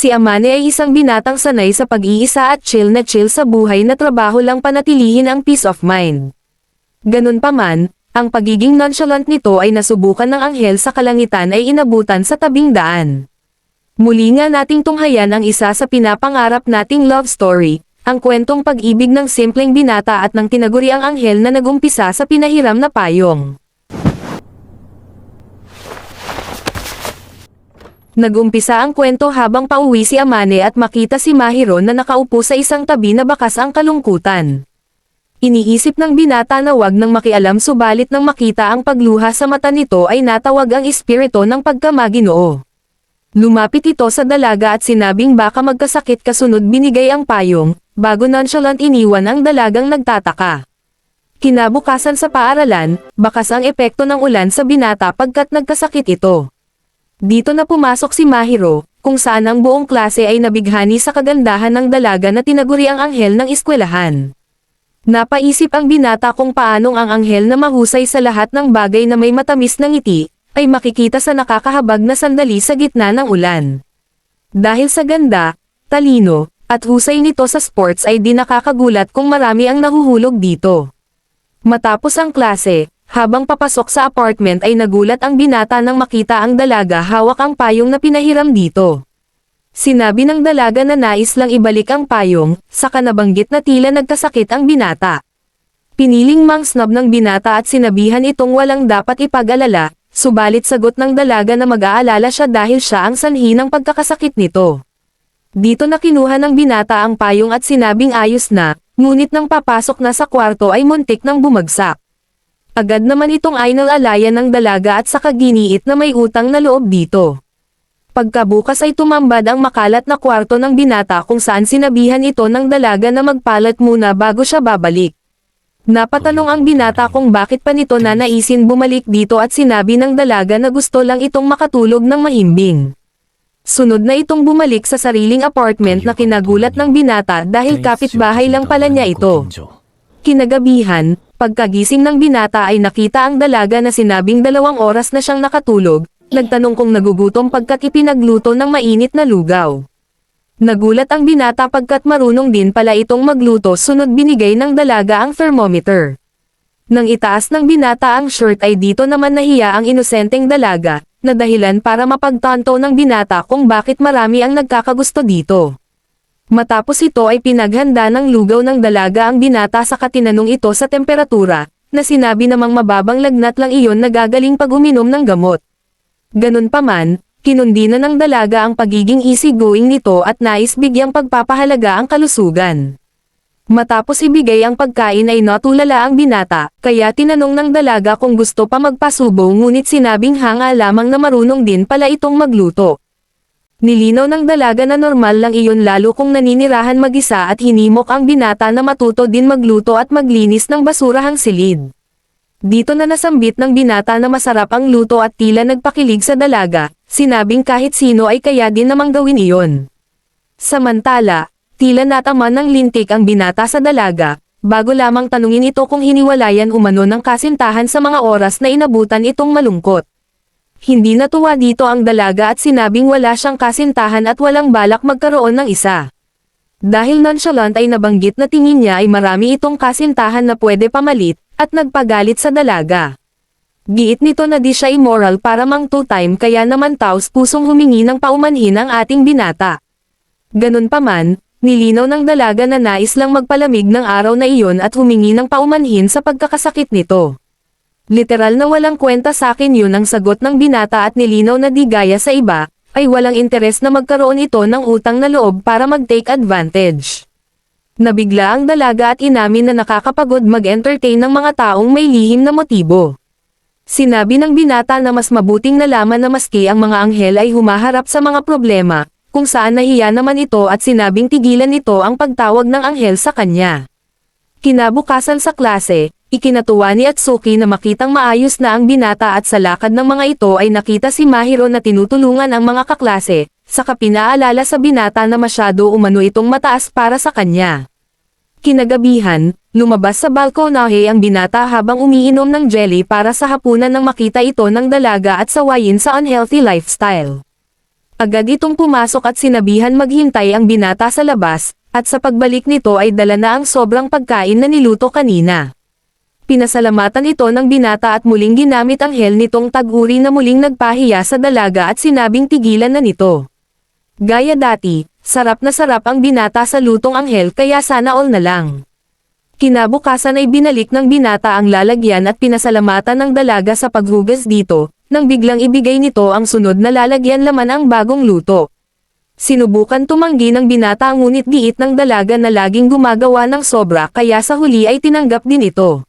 Si Amane ay isang binatang sanay sa pag-iisa at chill na chill sa buhay na trabaho lang panatilihin ang peace of mind. Ganun pa man, ang pagiging nonchalant nito ay nasubukan ng anghel sa kalangitan ay inabutan sa tabing daan. Muli nga nating tunghayan ang isa sa pinapangarap nating love story, ang kwentong pag-ibig ng simpleng binata at ng tinaguriang anghel na nagumpisa sa pinahiram na payong. Nagumpisa ang kwento habang pauwi si Amane at makita si Mahiro na nakaupo sa isang tabi na bakas ang kalungkutan. Iniisip ng binata na wag nang makialam subalit nang makita ang pagluha sa mata nito ay natawag ang espiritu ng pagkamaginoo. Lumapit ito sa dalaga at sinabing baka magkasakit kasunod binigay ang payong, bago nonchalant iniwan ang dalagang nagtataka. Kinabukasan sa paaralan, bakas ang epekto ng ulan sa binata pagkat nagkasakit ito. Dito na pumasok si Mahiro, kung saan ang buong klase ay nabighani sa kagandahan ng dalaga na tinaguri ang anghel ng eskwelahan. Napaisip ang binata kung paanong ang anghel na mahusay sa lahat ng bagay na may matamis na ngiti, ay makikita sa nakakahabag na sandali sa gitna ng ulan. Dahil sa ganda, talino, at husay nito sa sports ay di nakakagulat kung marami ang nahuhulog dito. Matapos ang klase, habang papasok sa apartment ay nagulat ang binata nang makita ang dalaga hawak ang payong na pinahiram dito. Sinabi ng dalaga na nais lang ibalik ang payong, saka nabanggit na tila nagkasakit ang binata. Piniling mang-snob ng binata at sinabihan itong walang dapat ipag-alala, subalit sagot ng dalaga na mag-aalala siya dahil siya ang sanhi ng pagkakasakit nito. Dito na kinuha ng binata ang payong at sinabing ayos na, ngunit nang papasok na sa kwarto ay muntik nang bumagsak. Agad naman itong inalalayan ng dalaga at saka giniit na may utang na loob dito. Pagkabukas ay tumambad ang makalat na kwarto ng binata kung saan sinabihan ito ng dalaga na magpalat muna bago siya babalik. Napatanong ang binata kung bakit pa nito nanaisin bumalik dito at sinabi ng dalaga na gusto lang itong makatulog ng mahimbing. Sunod na itong bumalik sa sariling apartment na kinagulat ng binata dahil kapitbahay lang pala niya ito. Kinagabihan, pagkagising ng binata ay nakita ang dalaga na sinabing 2 oras na siyang nakatulog, nagtanong kung nagugutom pagkat ipinagluto ng mainit na lugaw. Nagulat ang binata pagkat marunong din pala itong magluto sunod binigay ng dalaga ang thermometer. Nang itaas ng binata ang shirt ay dito naman nahiya ang inosenteng dalaga, na dahilan para mapagtanto ng binata kung bakit marami ang nagkakagusto dito. Matapos ito ay pinaghanda ng lugaw ng dalaga ang binata saka tinanong ito sa temperatura, na sinabi namang mababang lagnat lang iyon na gagaling pag uminom ng gamot. Ganun pa man, kinundi na ng dalaga ang pagiging easygoing nito at nais bigyang pagpapahalaga ang kalusugan. Matapos ibigay ang pagkain ay natulala ang binata, kaya tinanong ng dalaga kung gusto pa magpasubo ngunit sinabing hanga lamang na marunong din pala itong magluto. Nilinaw ng dalaga na normal lang iyon lalo kung naninirahan mag-isa at hinimok ang binata na matuto din magluto at maglinis ng basurahang silid. Dito na nasambit ng binata na masarap ang luto at tila nagpakilig sa dalaga, sinabing kahit sino ay kaya din namang gawin iyon. Samantala, tila nataman ng lintik ang binata sa dalaga, bago lamang tanungin ito kung hiniwalayan umano ng kasintahan sa mga oras na inabutan itong malungkot. Hindi natuwa dito ang dalaga at sinabing wala siyang kasintahan at walang balak magkaroon ng isa. Dahil nonchalant ay nabanggit na tingin niya ay marami itong kasintahan na pwede pamalit, at nagpagalit sa dalaga. Giit nito na di siya immoral para mang two-time kaya naman taos pusong humingi ng paumanhin ang ating binata. Ganun pa man, nilinaw ng dalaga na nais lang magpalamig ng araw na iyon at humingi ng paumanhin sa pagkakasakit nito. Literal na walang kwenta sa akin yun ang sagot ng binata at nilinaw na di gaya sa iba, ay walang interes na magkaroon ito ng utang na loob para mag-take advantage. Nabigla ang dalaga at inamin na nakakapagod mag-entertain ng mga taong may lihim na motibo. Sinabi ng binata na mas mabuting nalaman na maski ang mga anghel ay humaharap sa mga problema, kung saan nahiya naman ito at sinabing tigilan nito ang pagtawag ng anghel sa kanya. Kinabukasan sa klase, ikinatuwa ni Atsuki na makitang maayos na ang binata at sa lakad ng mga ito ay nakita si Mahiro na tinutulungan ang mga kaklase, saka pinaalala sa binata na masyado umano itong mataas para sa kanya. Kinagabihan, lumabas sa balkonahe ang binata habang umiinom ng jelly para sa hapunan nang makita ito ng dalaga at sawayin sa unhealthy lifestyle. Agad itong pumasok at sinabihan maghintay ang binata sa labas, at sa pagbalik nito ay dala na ang sobrang pagkain na niluto kanina. Pinasalamatan ito ng binata at muling ginamit ang hell nitong tag-uri na muling nagpahiya sa dalaga at sinabing tigilan na nito. Gaya dati, sarap na sarap ang binata sa lutong anghel kaya sana all na lang. Kinabukasan ay binalik ng binata ang lalagyan at pinasalamatan ng dalaga sa paghugas dito, nang biglang ibigay nito ang sunod na lalagyan laman ang bagong luto. Sinubukan tumanggi ng binata ngunit diit ng dalaga na laging gumagawa ng sobra kaya sa huli ay tinanggap din ito.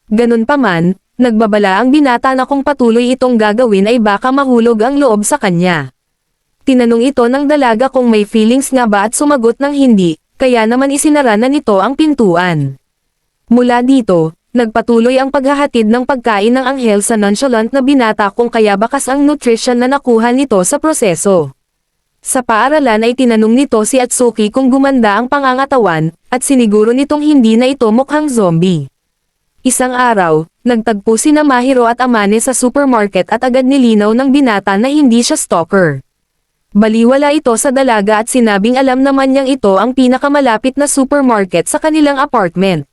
Ganun pa man, nagbabala ang binata na kung patuloy itong gagawin ay baka mahulog ang loob sa kanya. Tinanong ito ng dalaga kung may feelings nga ba at sumagot ng hindi, kaya naman isinara na nito ang pintuan. Mula dito, nagpatuloy ang paghahatid ng pagkain ng anghel sa nonchalant na binata kung kaya bakas ang nutrition na nakuha nito sa proseso. Sa paaralan ay tinanong nito si Atsuki kung gumanda ang pangangatawan, at siniguro nitong hindi na ito mukhang zombie. Isang araw, nagtagpo sina Mahiro at Amane sa supermarket at agad nilinaw ng binata na hindi siya stalker. Baliwala ito sa dalaga at sinabing alam naman niyang ito ang pinakamalapit na supermarket sa kanilang apartment.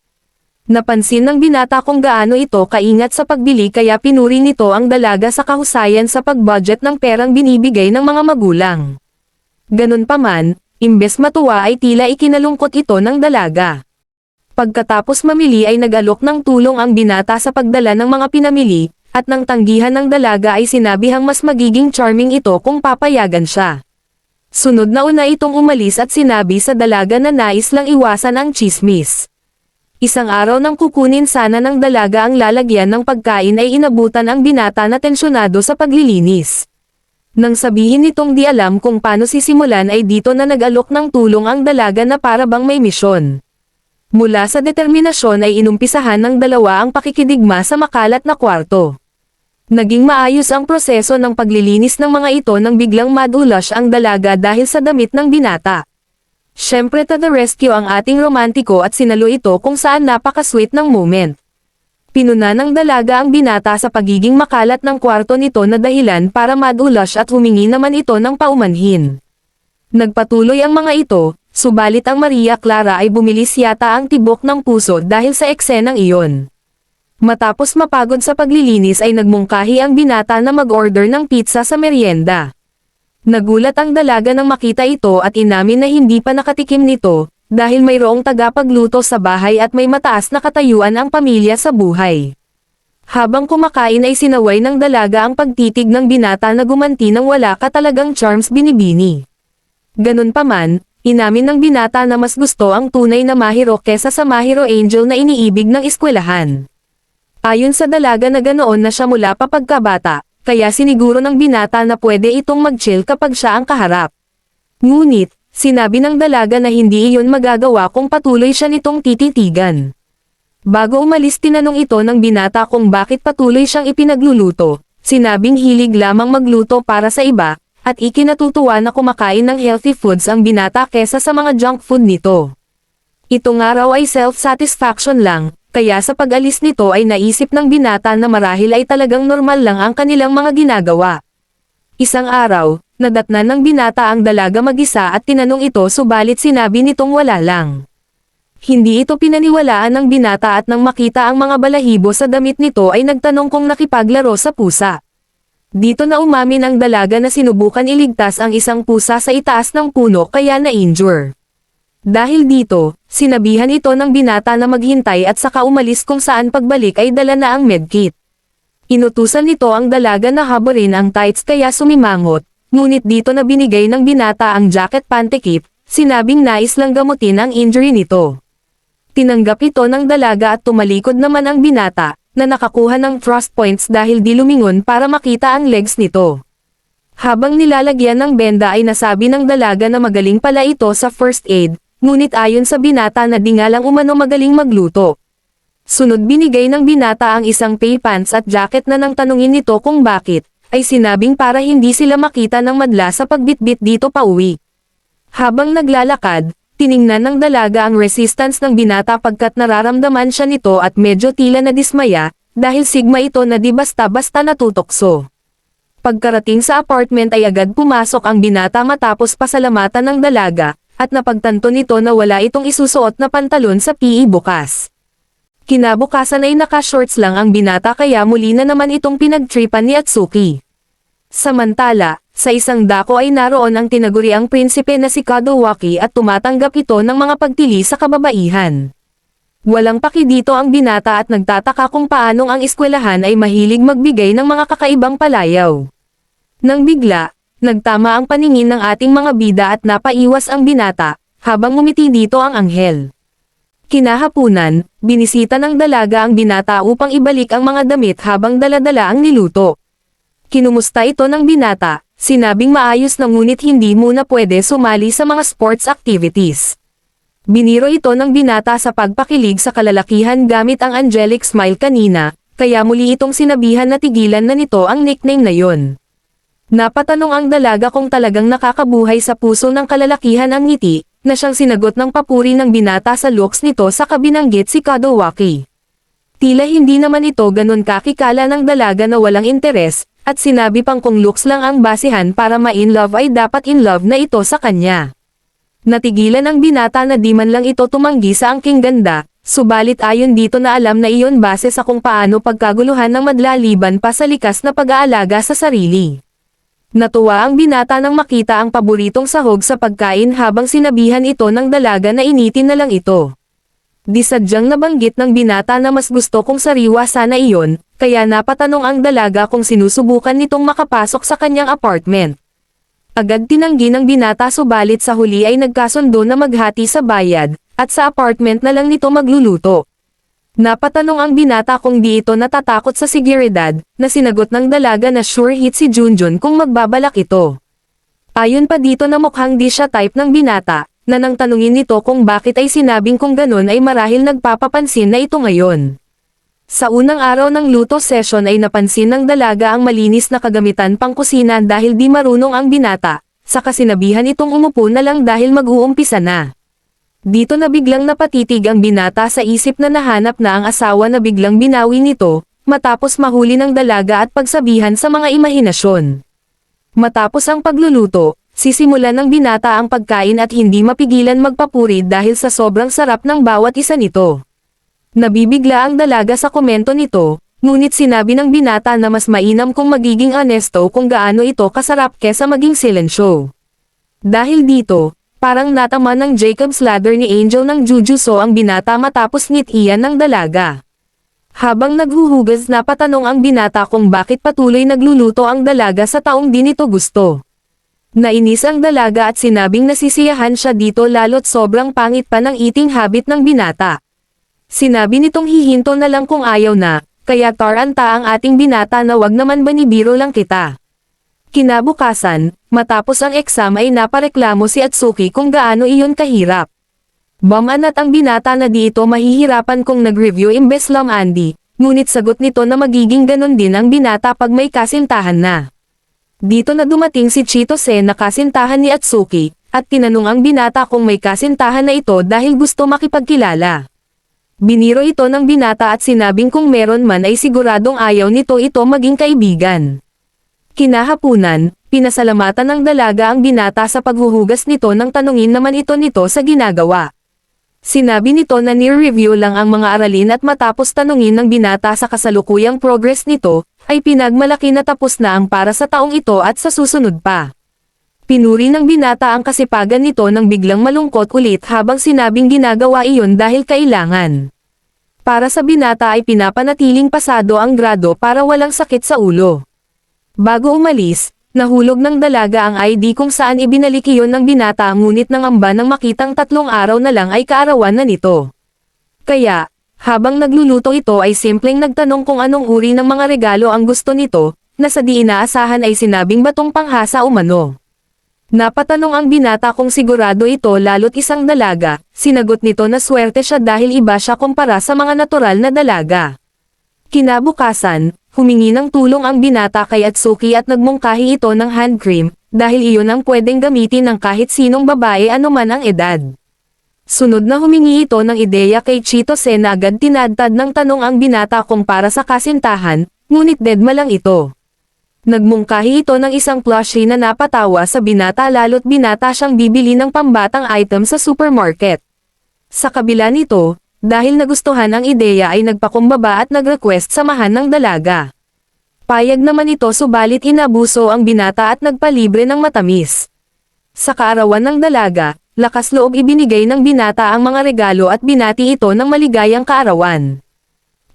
Napansin ng binata kung gaano ito kaingat sa pagbili kaya pinuri nito ang dalaga sa kahusayan sa pag-budget ng perang binibigay ng mga magulang. Ganun pa man, imbes matuwa ay tila ikinalungkot ito ng dalaga. Pagkatapos mamili ay nag-alok ng tulong ang binata sa pagdala ng mga pinamili, at nang tanggihan ng dalaga ay sinabihang mas magiging charming ito kung papayagan siya. Sunod na una itong umalis at sinabi sa dalaga na nais lang iwasan ang chismis. Isang araw nang kukunin sana ng dalaga ang lalagyan ng pagkain ay inabutan ang binata na tensyonado sa paglilinis. Nang sabihin nitong di alam kung paano sisimulan ay dito na nag-alok ng tulong ang dalaga na para bang may misyon. Mula sa determinasyon ay inumpisahan ng dalawa ang pakikidigma sa makalat na kwarto. Naging maayos ang proseso ng paglilinis ng mga ito nang biglang madulas ang dalaga dahil sa damit ng binata. Syempre to the rescue ang ating romantiko at sinalo ito kung saan napaka-sweet ng moment. Pinuna ng dalaga ang binata sa pagiging makalat ng kwarto nito na dahilan para madulas at humingi naman ito ng paumanhin. Nagpatuloy ang mga ito, subalit ang Maria Clara ay bumilis yata ang tibok ng puso dahil sa eksenang iyon. Matapos mapagod sa paglilinis ay nagmungkahi ang binata na mag-order ng pizza sa merienda. Nagulat ang dalaga nang makita ito at inamin na hindi pa nakatikim nito, dahil mayroong tagapagluto sa bahay at may mataas na katayuan ang pamilya sa buhay. Habang kumakain ay sinaway ng dalaga ang pagtitig ng binata na gumanti ng wala ka talagang charms binibini. Ganun pa man, inamin ng binata na mas gusto ang tunay na Mahiro kesa sa Mahiro Angel na iniibig ng eskwelahan. Ayon sa dalaga na ganoon na siya mula pa pagkabata, kaya siniguro ng binata na pwede itong mag-chill kapag siya ang kaharap. Ngunit, sinabi ng dalaga na hindi iyon magagawa kung patuloy siya nitong tititigan. Bago umalis tinanong ito ng binata kung bakit patuloy siyang ipinagluluto, sinabing hilig lamang magluto para sa iba, at ikinatutuwa na kumakain ng healthy foods ang binata kesa sa mga junk food nito. Ito nga raw ay self-satisfaction lang, kaya sa pag-alis nito ay naisip ng binata na marahil ay talagang normal lang ang kanilang mga ginagawa. Isang araw, nadatnan ng binata ang dalaga mag-isa at tinanong ito subalit sinabi nitong wala lang. Hindi ito pinaniwalaan ng binata at nang makita ang mga balahibo sa damit nito ay nagtanong kung nakipaglaro sa pusa. Dito na umamin ang dalaga na sinubukan iligtas ang isang pusa sa itaas ng puno kaya na-injure. Dahil dito, sinabihan ito ng binata na maghintay at saka umalis kung saan pagbalik ay dala na ang medkit. Inutusan nito ang dalaga na haburin ang tights kaya sumimangot, ngunit dito na binigay ng binata ang jacket pantekip, sinabing nais lang gamutin ang injury nito. Tinanggap ito ng dalaga at tumalikod naman ang binata, na nakakuha ng thrust points dahil di lumingon para makita ang legs nito. Habang nilalagyan ng benda ay nasabi ng dalaga na magaling pala ito sa first aid, ngunit ayon sa binata na di nga lang umano magaling magluto. Sunod binigay ng binata ang isang pay pants at jacket na nang tanungin nito kung bakit, ay sinabing para hindi sila makita ng madla sa pagbitbit dito pauwi. Habang naglalakad, tiningnan ng dalaga ang resistance ng binata pagkat nararamdaman siya nito at medyo tila na dismaya, dahil sigma ito na di basta-basta natutokso. Pagkarating sa apartment ay agad pumasok ang binata matapos pasalamatan ng dalaga, at napagtanto nito na wala itong isusuot na pantalon sa PE bukas. Kinabukasan ay naka-shorts lang ang binata kaya muli na naman itong pinagtripan ni Atsuki. Samantala, sa isang dako ay naroon ang tinaguriang prinsipe na si Kadowaki at tumatanggap ito ng mga pagtili sa kababaihan. Walang paki dito ang binata at nagtataka kung paanong ang eskwelahan ay mahilig magbigay ng mga kakaibang palayaw. Nang bigla, nagtama ang paningin ng ating mga bida at napaiwas ang binata, habang ngumiti dito ang anghel. Kinahapunan, binisita ng dalaga ang binata upang ibalik ang mga damit habang daladala ang niluto. Kinumusta ito ng binata, sinabing maayos na ngunit hindi muna pwede sumali sa mga sports activities. Biniro ito ng binata sa pagpakilig sa kalalakihan gamit ang angelic smile kanina, kaya muli itong sinabihan na tigilan na nito ang nickname na yon. Napatanong ang dalaga kung talagang nakakabuhay sa puso ng kalalakihan ang ngiti, na siyang sinagot ng papuri ng binata sa looks nito sa kabinanggit si Kadowaki. Tila hindi naman ito ganun kakikala ng dalaga na walang interes, at sinabi pang kung looks lang ang basihan para ma-in love ay dapat in love na ito sa kanya. Natigilan ang binata na di man lang ito tumanggi sa angking ganda, subalit ayon dito na alam na iyon base sa kung paano pagkaguluhan ng madlaliban pa sa likas na pag-aalaga sa sarili. Natuwa ang binata nang makita ang paboritong sahog sa pagkain habang sinabihan ito ng dalaga na initin na lang ito. Di sadyang nabanggit ng binata na mas gusto kong sariwa sana iyon, kaya napatanong ang dalaga kung sinusubukan nitong makapasok sa kanyang apartment. Agad tinanggi ng binata subalit sa huli ay nagkasundo na maghati sa bayad, at sa apartment na lang nito magluluto. Napatanong ang binata kung di ito natatakot sa seguridad, na sinagot ng dalaga na sure hit si Junjun kung magbabalak ito. Ayon pa dito na mukhang di siya type ng binata, na nang tanungin nito kung bakit ay sinabing kung ganun ay marahil nagpapapansin na ito ngayon. Sa unang araw ng luto session ay napansin ng dalaga ang malinis na kagamitan pang kusina dahil di marunong ang binata, saka sinabihan itong umupo na lang dahil mag-uumpisa na. Dito na biglang napatitig ang binata sa isip na nahanap na ang asawa na biglang binawi nito, matapos mahuli ng dalaga at pagsabihan sa mga imahinasyon. Matapos ang pagluluto, sisimulan ng binata ang pagkain at hindi mapigilan magpapuri dahil sa sobrang sarap ng bawat isa nito. Nabibigla ang dalaga sa komento nito, ngunit sinabi ng binata na mas mainam kung magiging honesto kung gaano ito kasarap kesa maging silensyo. Dahil dito, parang natama ng Jacob's Ladder ni Angel ng Jujutsu ang binata matapos ngitian ng dalaga. Habang naghuhugas napatanong ang binata kung bakit patuloy nagluluto ang dalaga sa taong di nito gusto. Nainis ang dalaga at sinabing nasisiyahan siya dito lalo't sobrang pangit pa ng eating habit ng binata. Sinabi nitong hihinto na lang kung ayaw na, kaya taranta ang ating binata na wag naman banibiro lang kita. Kinabukasan, matapos ang exam ay napareklamo si Atsuki kung gaano iyon kahirap. Bamanat ang binata na di ito mahihirapan kung nag-review imbes lamandi, ngunit sagot nito na magiging ganon din ang binata pag may kasintahan na. Dito na dumating si Chitose na kasintahan ni Atsuki, at tinanong ang binata kung may kasintahan na ito dahil gusto makipagkilala. Biniro ito ng binata at sinabing kung meron man ay siguradong ayaw nito maging kaibigan. Kinahapunan, pinasalamatan ng dalaga ang binata sa paghuhugas nito nang tanungin naman ito sa ginagawa. Sinabi nito na near-review lang ang mga aralin at matapos tanungin ng binata sa kasalukuyang progress nito, ay pinagmalaki na tapos na ang para sa taong ito at sa susunod pa. Pinuri ng binata ang kasipagan nito nang biglang malungkot ulit habang sinabing ginagawa iyon dahil kailangan. Para sa binata ay pinapanatiling pasado ang grado para walang sakit sa ulo. Bago umalis, nahulog ng dalaga ang ID kung saan ibinalik iyon ng binata ngunit nangamba nang makitang 3 araw na lang ay kaarawan na nito. Kaya, habang nagluluto ito ay simpleng nagtanong kung anong uri ng mga regalo ang gusto nito, na sa di inaasahan ay sinabing batong panghasa umano. Napatanong ang binata kung sigurado ito lalo't isang dalaga, sinagot nito na swerte siya dahil iba siya kumpara sa mga natural na dalaga. Kinabukasan, humingi ng tulong ang binata kay Atsuki at nagmungkahi ito ng hand cream, dahil iyon ang pwedeng gamitin ng kahit sinong babae anuman ang edad. Sunod na humingi ito ng ideya kay Chitose na agad tinadtad ng tanong ang binata kung para sa kasintahan, ngunit dedma lang ito. Nagmungkahi ito ng isang plushie na napatawa sa binata lalo't binata siyang bibili ng pambatang item sa supermarket. Sa kabila nito, dahil nagustuhan ang ideya ay nagpakumbaba at nag-request samahan ng dalaga. Payag naman ito subalit inabuso ang binata at nagpalibre ng matamis. Sa kaarawan ng dalaga, lakas loob ibinigay ng binata ang mga regalo at binati ito ng maligayang kaarawan.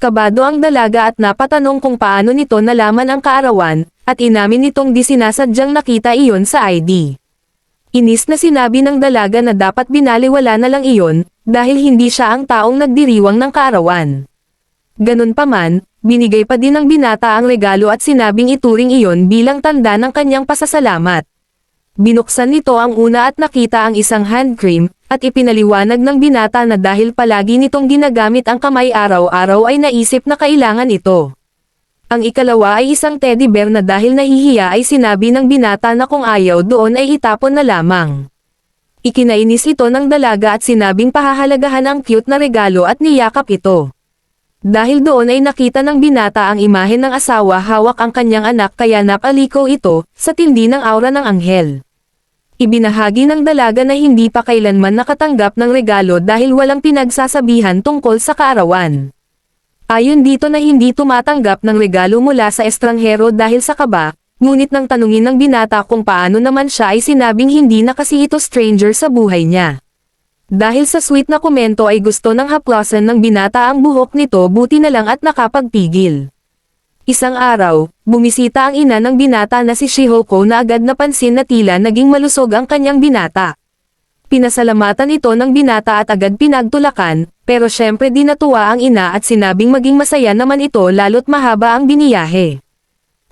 Kabado ang dalaga at napatanong kung paano nito nalaman ang kaarawan, at inamin nitong di sinasadyang nakita iyon sa ID. Inis na sinabi ng dalaga na dapat binaliwala na lang iyon, dahil hindi siya ang taong nagdiriwang ng kaarawan. Ganun pa man, binigay pa din ng binata ang regalo at sinabing ituring iyon bilang tanda ng kanyang pasasalamat. Binuksan nito ang una at nakita ang isang hand cream, at ipinaliwanag ng binata na dahil palagi nitong ginagamit ang kamay araw-araw ay naisip na kailangan ito. Ang ikalawa ay isang teddy bear na dahil nahihiya ay sinabi ng binata na kung ayaw doon ay itapon na lamang. Ikinainis ito ng dalaga at sinabing pahahalagahan ang cute na regalo at niyakap ito. Dahil doon ay nakita ng binata ang imahe ng asawa hawak ang kanyang anak kaya napaliko ito, sa tindi ng aura ng anghel. Ibinahagi ng dalaga na hindi pa kailanman nakatanggap ng regalo dahil walang pinagsasabihan tungkol sa kaarawan. Ayon dito na hindi tumatanggap ng regalo mula sa estranghero dahil sa kaba, ngunit nang tanungin ng binata kung paano naman siya ay sinabing hindi na kasi ito stranger sa buhay niya. Dahil sa sweet na komento ay gusto ng haplosan ng binata ang buhok nito buti na lang at nakapagpigil. Isang araw, bumisita ang ina ng binata na si Shihoko na agad napansin na tila naging malusog ang kanyang binata. Pinasalamatan ito ng binata at agad pinagtulakan, pero syempre di natuwa ang ina at sinabing maging masaya naman ito lalo't mahaba ang biniyahe.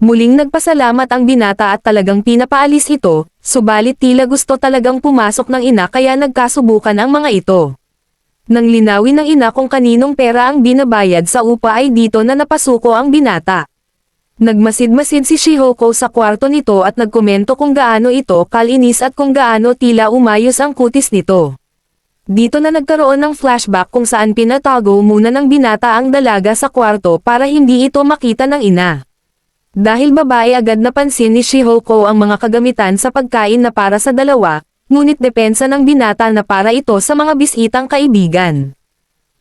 Muling nagpasalamat ang binata at talagang pinapaalis ito, subalit tila gusto talagang pumasok ng ina kaya nagkasubukan ang mga ito. Nang linawin ng ina kung kaninong pera ang binabayad sa upa ay dito na napasuko ang binata. Nagmasid-masid si Shihoko sa kwarto nito at nagkomento kung gaano ito kalinis at kung gaano tila umayos ang kutis nito. Dito na nagkaroon ng flashback kung saan pinatago muna ng binata ang dalaga sa kwarto para hindi ito makita ng ina. Dahil babae agad napansin ni Shihoko ang mga kagamitan sa pagkain na para sa dalawa, ngunit depensa ng binata na para ito sa mga bisitang kaibigan.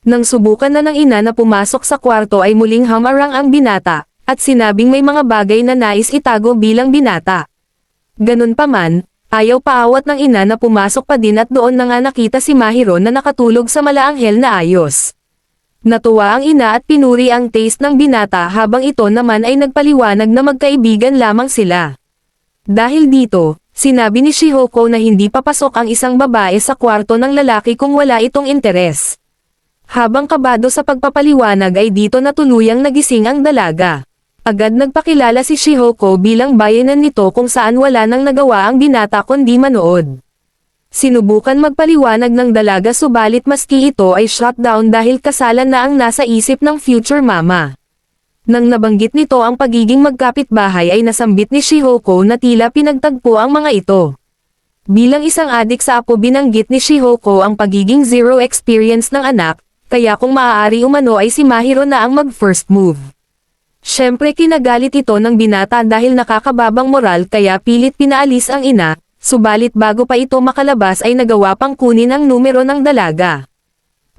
Nang subukan na ng ina na pumasok sa kwarto ay muling hamarang ang binata, at sinabing may mga bagay na nais itago bilang binata. Ganun pa man, ayaw paawat ng ina na pumasok pa din at doon na nga nakita si Mahiro na nakatulog sa malaanghel na ayos. Natuwa ang ina at pinuri ang taste ng binata habang ito naman ay nagpaliwanag na magkaibigan lamang sila. Dahil dito, sinabi ni Shihoko na hindi papasok ang isang babae sa kwarto ng lalaki kung wala itong interes. Habang kabado sa pagpapaliwanag ay dito na tuluyang nagising ang dalaga. Agad nagpakilala si Shihoko bilang bayanan nito kung saan wala nang nagawa ang binata kundi manood. Sinubukan magpaliwanag ng dalaga subalit maski ito ay shutdown dahil kasalan na ang nasa isip ng future mama. Nang nabanggit nito ang pagiging magkapitbahay ay nasambit ni Shihoko na tila pinagtagpo ang mga ito. Bilang isang adik sa apo binanggit ni Shihoko ang pagiging zero experience ng anak, kaya kung maaari umano ay si Mahiro na ang mag-first move. Syempre kinagalit ito ng binata dahil nakakababang moral kaya pilit pinaalis ang ina. Subalit bago pa ito makalabas ay nagawa pang kunin ang numero ng dalaga.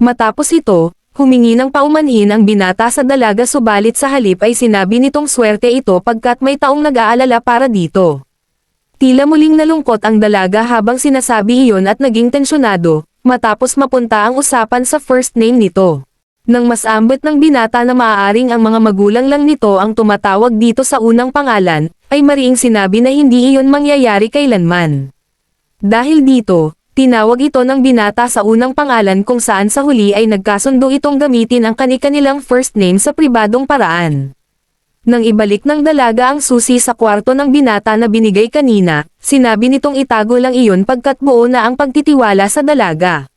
Matapos ito, humingi ng paumanhin ang binata sa dalaga subalit sa halip ay sinabi nitong swerte ito pagkat may taong nag-aalala para dito. Tila muling nalungkot ang dalaga habang sinasabi iyon at naging tensyonado, matapos mapunta ang usapan sa first name nito. Nang mas ambot ng binata na maaaring ang mga magulang lang nito ang tumatawag dito sa unang pangalan, ay mariing sinabi na hindi iyon mangyayari kailanman. Dahil dito, tinawag ito ng binata sa unang pangalan kung saan sa huli ay nagkasundo itong gamitin ang kani-kanilang first name sa pribadong paraan. Nang ibalik ng dalaga ang susi sa kwarto ng binata na binigay kanina, sinabi nitong itago lang iyon pagkat buo na ang pagtitiwala sa dalaga.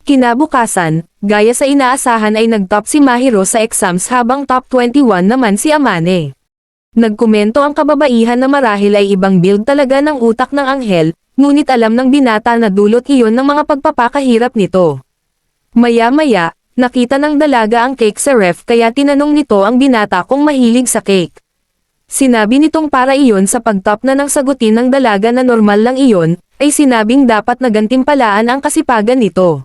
Kinabukasan, gaya sa inaasahan ay nag-top si Mahiro sa exams habang top 21 naman si Amane. Nagkomento ang kababaihan na marahil ay ibang build talaga ng utak ng anghel, ngunit alam ng binata na dulot iyon ng mga pagpapakahirap nito. Maya-maya, nakita ng dalaga ang cake sa ref kaya tinanong nito ang binata kung mahilig sa cake. Sinabi nitong para iyon sa pagtap na ng sagutin ng dalaga na normal lang iyon, ay sinabing dapat na gantimpalaan ang kasipagan nito.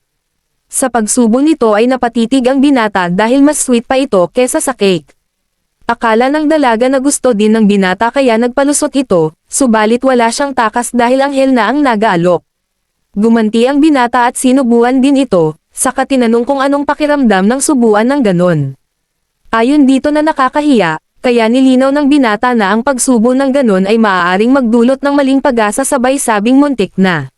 Sa pagsubo nito ay napatitig ang binata dahil mas sweet pa ito kesa sa cake. Akala ng dalaga na gusto din ng binata kaya nagpalusot ito, subalit wala siyang takas dahil anghel na ang nag-aalok. Gumanti ang binata at sinubuan din ito, saka tinanong kung anong pakiramdam ng subuan ng ganon. Ayon dito na nakakahiya, kaya nilinaw ng binata na ang pagsubo ng ganon ay maaaring magdulot ng maling pag-asa sabay sabing muntik na.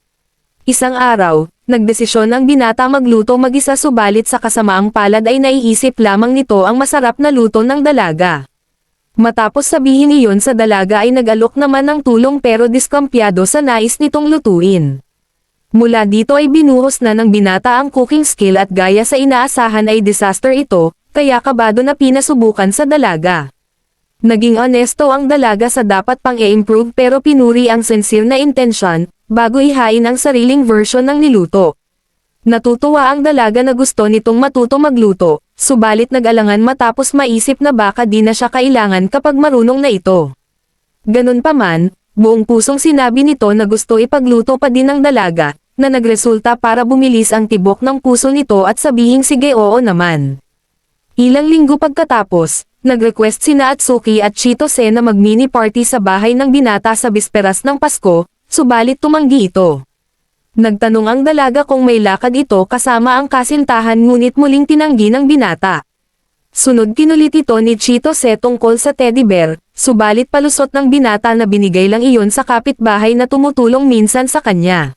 Isang araw, nagdesisyon ang binata magluto mag-isa subalit sa kasamaang palad ay naiisip lamang nito ang masarap na luto ng dalaga. Matapos sabihin iyon sa dalaga ay nag-alok naman ng tulong pero diskampyado sa nais nitong lutuin. Mula dito ay binuhos na ng binata ang cooking skill at gaya sa inaasahan ay disaster ito, kaya kabado na pinasubukan sa dalaga. Naging honesto ang dalaga sa dapat pang i-improve pero pinuri ang sincere na intensyon, bago ihain ang sariling version ng niluto. Natutuwa ang dalaga na gusto nitong matuto magluto, subalit nag-alangan matapos maisip na baka di na siya kailangan kapag marunong na ito. Ganun pa man, buong pusong sinabi nito na gusto ipagluto pa din ng dalaga, na nagresulta para bumilis ang tibok ng puso nito at sabihing sige oo naman. Ilang linggo pagkatapos, nag-request sina Atsuki at Chitose na mag-mini party sa bahay ng binata sa bisperas ng Pasko, subalit tumanggi ito. Nagtanong ang dalaga kung may lakad ito kasama ang kasintahan ngunit muling tinanggi ng binata. Sunod kinulit ito ni Chitose tungkol sa teddy bear, subalit palusot ng binata na binigay lang iyon sa kapitbahay na tumutulong minsan sa kanya.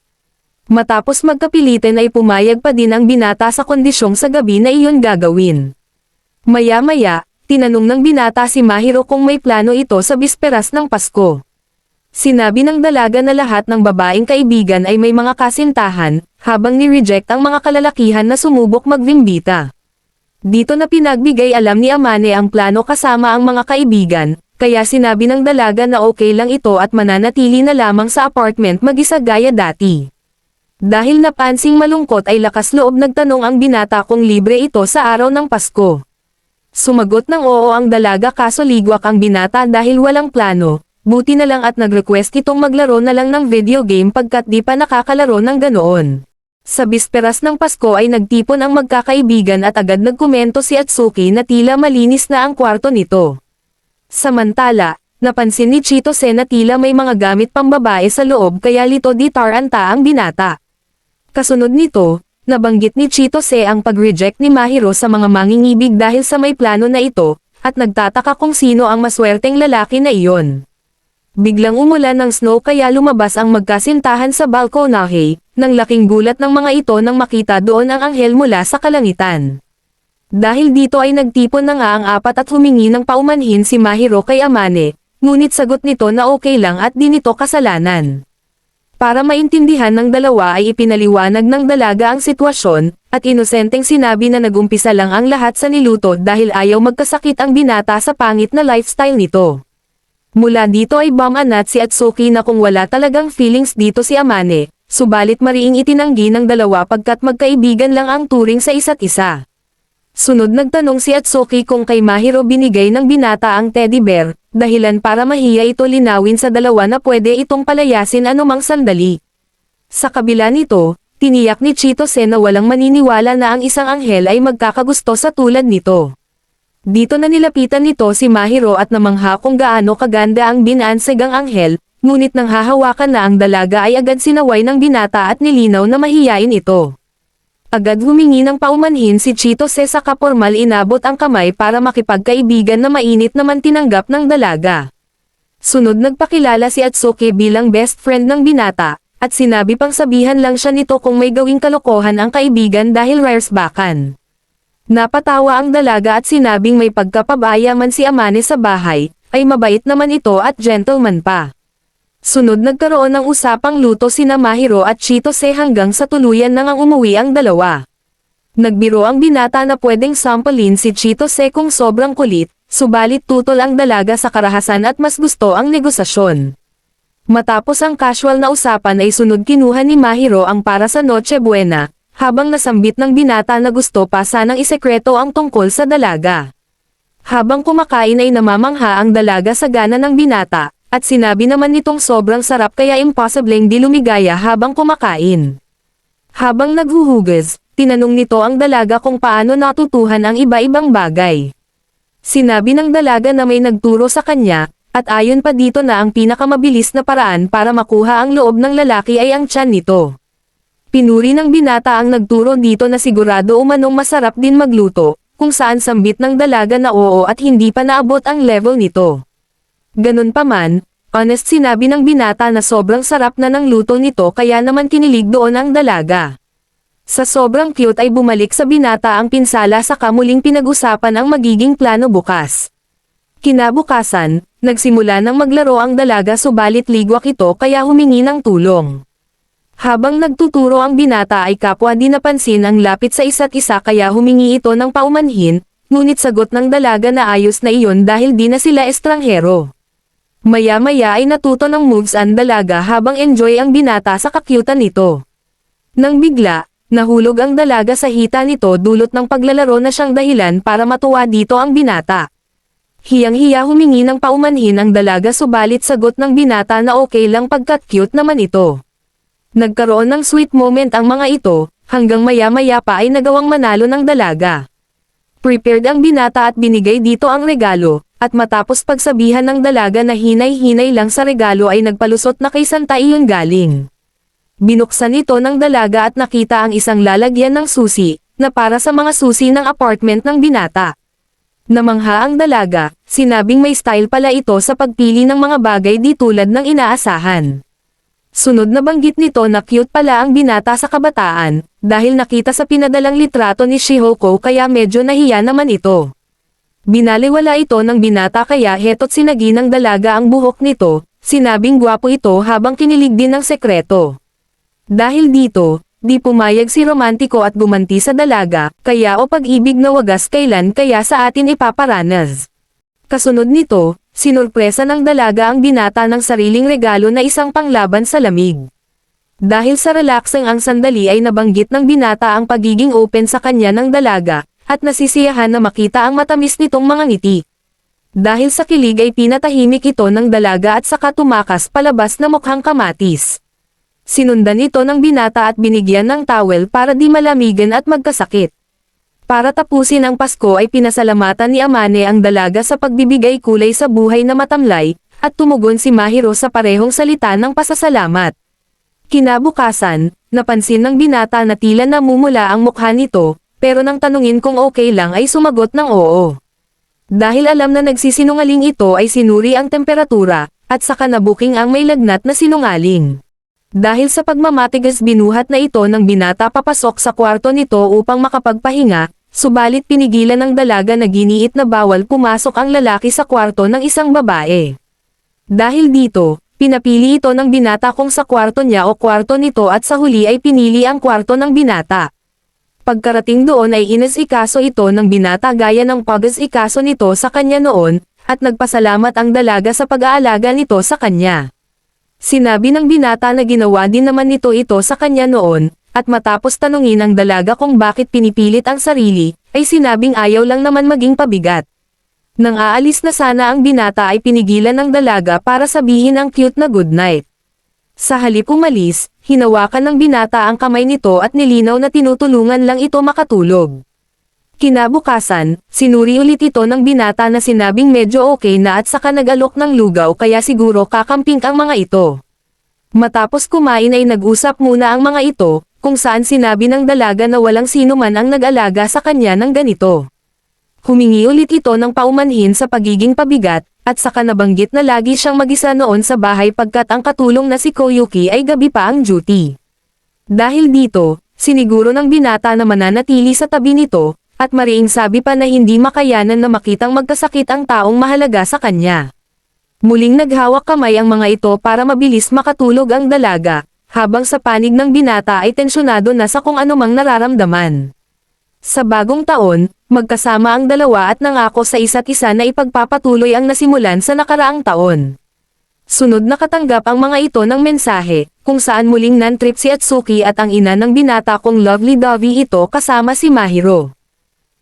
Matapos magkapilitan ay pumayag pa din ang binata sa kondisyong sa gabi na iyon gagawin. Maya-maya, tinanong ng binata si Mahiro kung may plano ito sa bisperas ng Pasko. Sinabi ng dalaga na lahat ng babaeng kaibigan ay may mga kasintahan, habang ni-reject ang mga kalalakihan na sumubok magbimbita. Dito na pinagbigay alam ni Amane ang plano kasama ang mga kaibigan, kaya sinabi ng dalaga na okay lang ito at mananatili na lamang sa apartment mag-isa gaya dati. Dahil napansing malungkot ay lakas loob nagtanong ang binata kung libre ito sa araw ng Pasko. Sumagot ng oo ang dalaga kaso ligwak ang binata dahil walang plano, buti na lang at nag-request itong maglaro na lang ng video game pagkat di pa nakakalaro ng ganoon. Sa bisperas ng Pasko ay nagtipon ang magkakaibigan at agad nagkomento si Atsuki na tila malinis na ang kwarto nito. Samantala, napansin ni Chitose na tila may mga gamit pambabae sa loob kaya lito di taranta ang binata. Kasunod nito, nabanggit ni Chitose ang pag-reject ni Mahiro sa mga mangingibig dahil sa may plano na ito, at nagtataka kung sino ang maswerteng lalaki na iyon. Biglang umulan ng snow kaya lumabas ang magkasintahan sa balkonahe, nang laking gulat ng mga ito nang makita doon ang anghel mula sa kalangitan. Dahil dito ay nagtipon na nga ang apat at humingi ng paumanhin si Mahiro kay Amane, ngunit sagot nito na okay lang at di nito kasalanan. Para maintindihan ng dalawa ay ipinaliwanag ng dalaga ang sitwasyon, at inosenteng sinabi na nagumpisa lang ang lahat sa niluto dahil ayaw magkasakit ang binata sa pangit na lifestyle nito. Mula dito ay bumanat si Atsuki na kung wala talagang feelings dito si Amane, subalit mariing itinanggi ng dalawa pagkat magkaibigan lang ang turing sa isa't isa. Sunod nagtanong si Atsuki kung kay Mahiro binigay ng binata ang teddy bear, dahilan para mahiya ito linawin sa dalawa na pwede itong palayasin anumang sandali. Sa kabila nito, tiniyak ni Chitose na walang maniniwala na ang isang anghel ay magkakagusto sa tulad nito. Dito na nilapitan nito si Mahiro at namangha kung gaano kaganda ang binansegang anghel, ngunit nang hahawakan na ang dalaga ay agad sinaway ng binata at nilinaw na mahiyain ito. Agad humingi ng paumanhin si Chitose sa kapormal inabot ang kamay para makipagkaibigan na mainit naman tinanggap ng dalaga. Sunod nagpakilala si Atsuki bilang best friend ng binata, at sinabi pang sabihan lang siya nito kung may gawing kalokohan ang kaibigan dahil raresbakan. Napatawa ang dalaga at sinabing may pagkapabaya man si Amane sa bahay, ay mabait naman ito at gentleman pa. Sunod nagkaroon ng usapang luto sina Mahiro at Chitose hanggang sa tuluyan nang umuwi ang dalawa. Nagbiro ang binata na pwedeng sampalin si Chitose kung sobrang kulit, subalit tutol ang dalaga sa karahasan at mas gusto ang negosasyon. Matapos ang casual na usapan ay sunod kinuha ni Mahiro ang para sa Noche Buena, habang nasambit ng binata na gusto pa sanang isekreto ang tungkol sa dalaga. Habang kumakain ay namamangha ang dalaga sa gana ng binata, at sinabi naman nitong sobrang sarap kaya imposibleng di lumigaya habang kumakain. Habang naghuhugas, tinanong nito ang dalaga kung paano natutuhan ang iba-ibang bagay. Sinabi ng dalaga na may nagturo sa kanya, at ayon pa dito na ang pinakamabilis na paraan para makuha ang loob ng lalaki ay ang tiyan nito. Pinuri ng binata ang nagturo dito na sigurado umanong masarap din magluto, kung saan sambit ng dalaga na oo at hindi pa naabot ang level nito. Ganun pa man, honest sinabi ng binata na sobrang sarap na ng luto nito kaya naman kinilig doon ang dalaga. Sa sobrang cute ay bumalik sa binata ang pinsala saka muling pinag-usapan ang magiging plano bukas. Kinabukasan, nagsimula ng maglaro ang dalaga subalit ligwak ito kaya humingi ng tulong. Habang nagtuturo ang binata ay kapwa di napansin ang lapit sa isa't isa kaya humingi ito ng paumanhin, ngunit sagot ng dalaga na ayos na iyon dahil di na sila estranghero. Maya-maya ay natuto ng moves ang dalaga habang enjoy ang binata sa kakyutan nito. Nang bigla, nahulog ang dalaga sa hita nito dulot ng paglalaro na siyang dahilan para matuwa dito ang binata. Hiyang-hiya humingi ng paumanhin ang dalaga subalit sagot ng binata na okay lang pagkat cute naman ito. Nagkaroon ng sweet moment ang mga ito, hanggang maya-maya pa ay nagawang manalo ng dalaga. Prepared ang binata at binigay dito ang regalo, at matapos pagsabihan ng dalaga na hinay-hinay lang sa regalo ay nagpalusot na kay Santa iyon galing. Binuksan ito ng dalaga at nakita ang isang lalagyan ng susi, na para sa mga susi ng apartment ng binata. Namangha ang dalaga, sinabing may style pala ito sa pagpili ng mga bagay di tulad ng inaasahan. Sunod na banggit nito na cute pala ang binata sa kabataan, dahil nakita sa pinadalang litrato ni Shihoko kaya medyo nahiya naman ito. Binaliwala ito ng binata kaya heto't sinagi ng dalaga ang buhok nito, sinabing gwapo ito habang kinilig din ng sekreto. Dahil dito, di pumayag si romantiko at gumanti sa dalaga, kaya o pag-ibig na wagas kailan kaya sa atin ipaparanas. Kasunod nito, sinurpresa ng dalaga ang binata ng sariling regalo na isang panglaban sa lamig. Dahil sa relaxing ang sandali ay nabanggit ng binata ang pagiging open sa kanya ng dalaga, at nasisiyahan na makita ang matamis nitong mga ngiti. Dahil sa kilig ay pinatahimik ito ng dalaga at saka tumakas palabas na mukhang kamatis. Sinundan ito ng binata at binigyan ng towel para di malamigan at magkasakit. Para tapusin ang Pasko ay pinasalamatan ni Amane ang dalaga sa pagbibigay kulay sa buhay na matamlay, at tumugon si Mahiro sa parehong salita ng pasasalamat. Kinabukasan, napansin ng binata na tila namumula ang mukha nito, pero nang tanungin kung okay lang ay sumagot ng oo. Dahil alam na nagsisinungaling ito ay sinuri ang temperatura, at saka nabuking ang may lagnat na sinungaling. Dahil sa pagmamatigas binuhat na ito ng binata papasok sa kwarto nito upang makapagpahinga, subalit pinigilan ng dalaga na giniit na bawal pumasok ang lalaki sa kwarto ng isang babae. Dahil dito, pinapili ito ng binata kung sa kwarto niya o kwarto nito at sa huli ay pinili ang kwarto ng binata. Pagkarating doon ay inas-ikaso ito ng binata gaya ng pag-as-ikaso nito sa kanya noon, at nagpasalamat ang dalaga sa pag-aalaga nito sa kanya. Sinabi ng binata na ginawa din naman nito sa kanya noon, at matapos tanungin ang dalaga kung bakit pinipilit ang sarili, ay sinabing ayaw lang naman maging pabigat. Nang aalis na sana ang binata ay pinigilan ng dalaga para sabihin ang cute na good night. Sa halip umalis, hinawakan ng binata ang kamay nito at nilinaw na tinutulungan lang ito makatulog. Kinabukasan, sinuri ulit ito ng binata na sinabing medyo okay na at saka nag-alok ng lugaw kaya siguro kakamping ang mga ito. Matapos kumain ay nag-usap muna ang mga ito, kung saan sinabi ng dalaga na walang sino man ang nag-alaga sa kanya ng ganito. Humingi ulit ito ng paumanhin sa pagiging pabigat, at saka nabanggit na lagi siyang mag-isa noon sa bahay pagkat ang katulong na si Koyuki ay gabi pa ang duty. Dahil dito, siniguro ng binata na mananatili sa tabi nito, at mariing sabi pa na hindi makayanan na makitang magkasakit ang taong mahalaga sa kanya. Muling naghawak kamay ang mga ito para mabilis makatulog ang dalaga, habang sa panig ng binata ay tensyonado na sa kung anumang nararamdaman. Sa bagong taon, magkasama ang dalawa at nangako sa isa't isa na ipagpapatuloy ang nasimulan sa nakaraang taon. Sunod na katanggap ang mga ito ng mensahe, kung saan muling nan-trip si Atsuki at ang ina ng binata kong lovely-dovey ito kasama si Mahiro.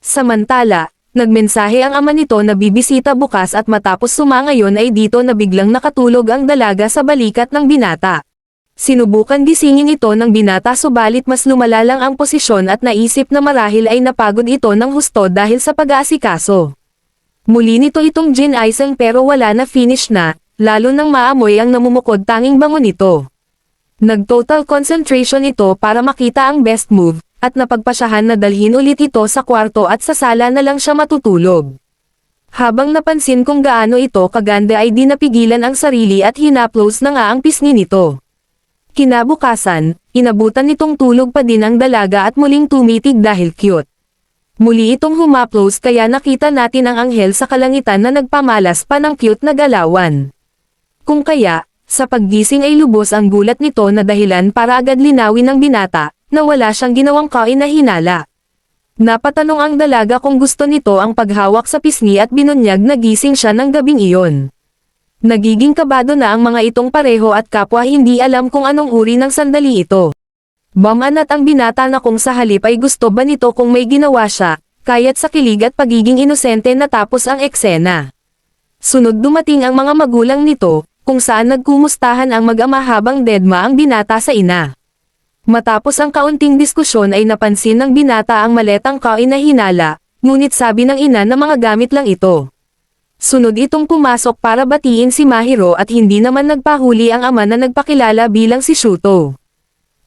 Samantala, Nagmensahe ang ama nito na bibisita bukas at matapos sumangayon ay dito na biglang nakatulog ang dalaga sa balikat ng binata. Sinubukan gisingin ito ng binata subalit mas lumala lang ang posisyon at naisip na marahil ay napagod ito ng husto dahil sa pag-aasikaso. Muli nito itong gin-icing pero wala na finish na, lalo nang maamoy ang namumukod tanging bango nito. Nag-total concentration ito para makita ang best move, at napagpasyahan na dalhin ulit ito sa kwarto at sa sala na lang siya matutulog. Habang napansin kung gaano ito kaganda ay di napigilan ang sarili at hinaplos na nga ang pisngi nito. Kinabukasan, inabutan nitong tulog pa din ang dalaga at muling tumitig dahil cute. Muli itong humaplos kaya nakita natin ang anghel sa kalangitan na nagpamalas pa ng cute na galawan. Kung kaya, sa paggising ay lubos ang gulat nito na dahilan para agad linawin ng binata, na wala siyang ginawang kain na hinala. Napatanong ang dalaga kung gusto nito ang paghawak sa pisngi at binunyag na gising siya ng gabing iyon. Nagiging kabado na ang mga itong pareho at kapwa hindi alam kung anong uri ng sandali ito. Bamanat ang binata na kung sa halip ay gusto ba nito kung may ginawa siya, kaya't sa kilig at pagiging inosente natapos ang eksena. Sunod dumating ang mga magulang nito, kung saan nagkumustahan ang mag-ama habang dedma ang binata sa ina. Matapos ang kaunting diskusyon ay napansin ng binata ang maletang kain na hinala, ngunit sabi ng ina na mga gamit lang ito. Sunod itong pumasok para batiin si Mahiro at hindi naman nagpahuli ang ama na nagpakilala bilang si Shuto.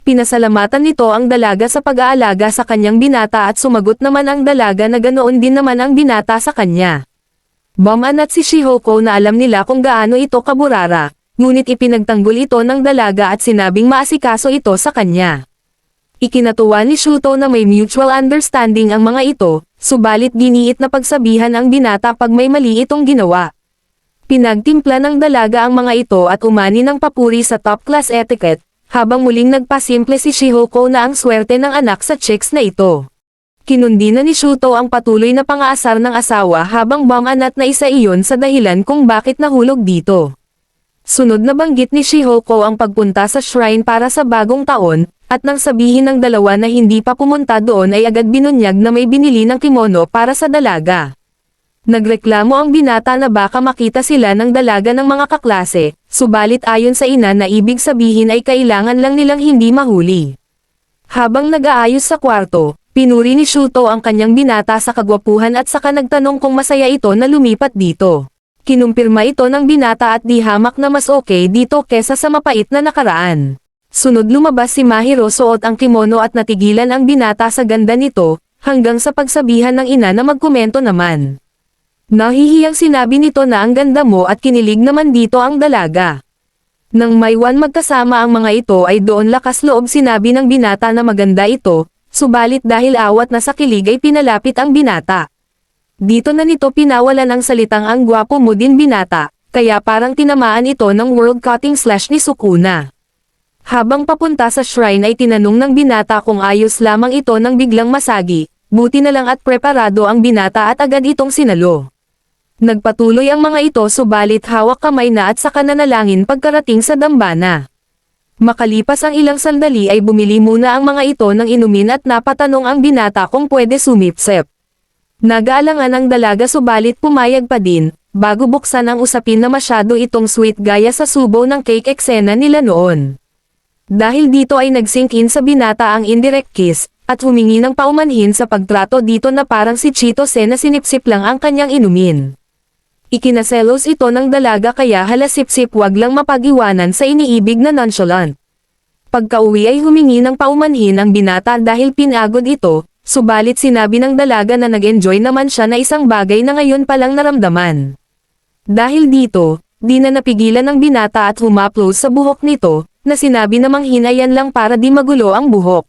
Pinasalamatan nito ang dalaga sa pag-aalaga sa kanyang binata at sumagot naman ang dalaga na ganoon din naman ang binata sa kanya. Baman at si Shihoko na alam nila kung gaano ito kaburara. Ngunit ipinagtanggol ito ng dalaga at sinabing maasikaso ito sa kanya. Ikinatuwa ni Shuto na may mutual understanding ang mga ito, subalit giniit na pagsabihan ang binata pag may mali itong ginawa. Pinagtimpla ng dalaga ang mga ito at umani ng papuri sa top-class etiquette, habang muling nagpasimple si Shihoko na ang swerte ng anak sa chicks na ito. Kinundi na ni Shuto ang patuloy na pang-aasar ng asawa habang bamanat na isa iyon sa dahilan kung bakit nahulog dito. Sunod na banggit ni Shihoko ang pagpunta sa shrine para sa bagong taon, at nang sabihin ng dalawa na hindi pa pumunta doon ay agad binunyag na may binili ng kimono para sa dalaga. Nagreklamo ang binata na baka makita sila ng dalaga ng mga kaklase, subalit ayon sa ina na ibig sabihin ay kailangan lang nilang hindi mahuli. Habang nag-aayos sa kwarto, pinuri ni Shuto ang kanyang binata sa kagwapuhan at saka nagtanong kung masaya ito na lumipat dito. Kinumpirma ito ng binata at di hamak na mas okay dito kesa sa mapait na nakaraan. Sunod lumabas si Mahiro suot ang kimono at natigilan ang binata sa ganda nito, hanggang sa pagsabihan ng ina na magkomento naman. Nahihiyang sinabi nito na ang ganda mo at kinilig naman dito ang dalaga. Nang maywan magkasama ang mga ito ay doon lakas loob sinabi ng binata na maganda ito, subalit dahil awat na sa kilig ay pinalapit ang binata. Dito na nito pinawalan ang salitang ang gwapo mo din binata, kaya parang tinamaan ito ng world cutting slash ni Sukuna. Habang papunta sa shrine ay tinanong ng binata kung ayos lamang ito nang biglang masagi, buti na lang at preparado ang binata at agad itong sinalo. Nagpatuloy ang mga ito subalit hawak kamay na at saka nanalangin pagkarating sa dambana. Makalipas ang ilang sandali ay bumili muna ang mga ito ng inumin at napatanong ang binata kung pwede sumipsep. Nag-aalangan ang dalaga subalit pumayag pa din, bago buksan ang usapin na masyado itong sweet gaya sa subo ng cake eksena nila noon. Dahil dito ay nag-sink in sa binata ang indirect kiss, at humingi ng paumanhin sa pagtrato dito na parang si Chitose na sinipsip lang ang kanyang inumin. Ikinaselos ito ng dalaga kaya halasip-sip wag lang mapag-iwanan sa iniibig na nonchalant. Pagka-uwi ay humingi ng paumanhin ang binata dahil pinagod ito, subalit sinabi ng dalaga na nag-enjoy naman siya na isang bagay na ngayon palang naramdaman. Dahil dito, di na napigilan ng binata at humaplos sa buhok nito, na sinabi namang hinayan lang para di magulo ang buhok.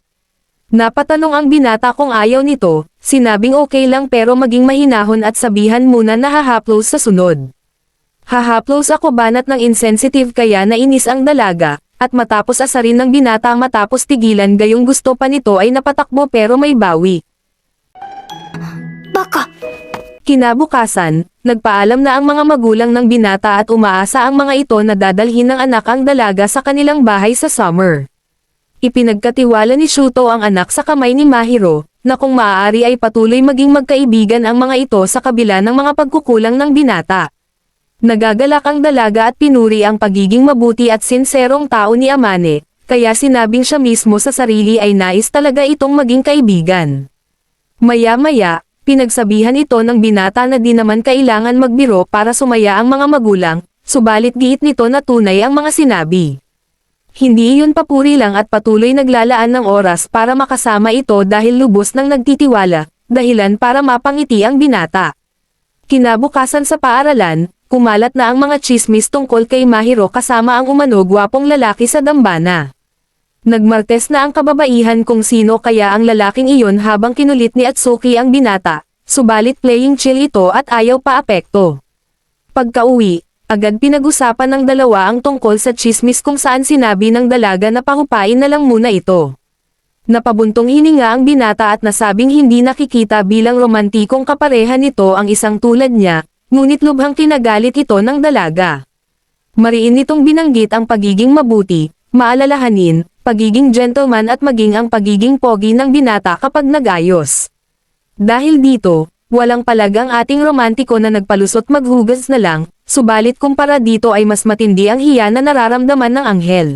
Napatanong ang binata kung ayaw nito, sinabing okay lang pero maging mahinahon at sabihan muna na hahaplos sa sunod. Hahaplos ako banat ng insensitive kaya nainis ang dalaga, at matapos asarin ng binata matapos tigilan gayong gusto pa nito ay napatakbo pero may bawi. Baka! Kinabukasan, nagpaalam na ang mga magulang ng binata at umaasa ang mga ito na dadalhin ng anak ang dalaga sa kanilang bahay sa summer. Ipinagkatiwala ni Shuto ang anak sa kamay ni Mahiro, na kung maaari ay patuloy maging magkaibigan ang mga ito sa kabila ng mga pagkukulang ng binata. Nagagalak ang dalaga at pinuri ang pagiging mabuti at sinserong tao ni Amane, kaya sinabing siya mismo sa sarili ay nais talaga itong maging kaibigan. Maya-maya, pinagsabihan ito ng binata na di naman kailangan magbiro para sumaya ang mga magulang, subalit giit nito na tunay ang mga sinabi. Hindi iyon papuri lang at patuloy naglalaan ng oras para makasama ito dahil lubos ng nagtitiwala, dahilan para mapangiti ang binata. Kinabukasan sa paaralan, kumalat na ang mga tsismis tungkol kay Mahiro kasama ang umano gwapong lalaki sa dambana. Nagmartes na ang kababaihan kung sino kaya ang lalaking iyon habang kinulit ni Atsuki ang binata, subalit playing chill ito at ayaw paapekto. Pagka-uwi, agad pinag-usapan ng dalawa ang tungkol sa tsismis kung saan sinabi ng dalaga na pahupain na lang muna ito. Napabuntong hininga ang binata at nasabing hindi nakikita bilang romantikong kapareha nito ang isang tulad niya, ngunit lubhang kinagalit ito ng dalaga. Mariin nitong binanggit ang pagiging mabuti, maalalahanin, pagiging gentleman at maging ang pagiging pogi ng binata kapag nagayos. Dahil dito, walang palag ang ating romantiko na nagpalusot maghugas na lang, subalit kumpara dito ay mas matindi ang hiya na nararamdaman ng anghel.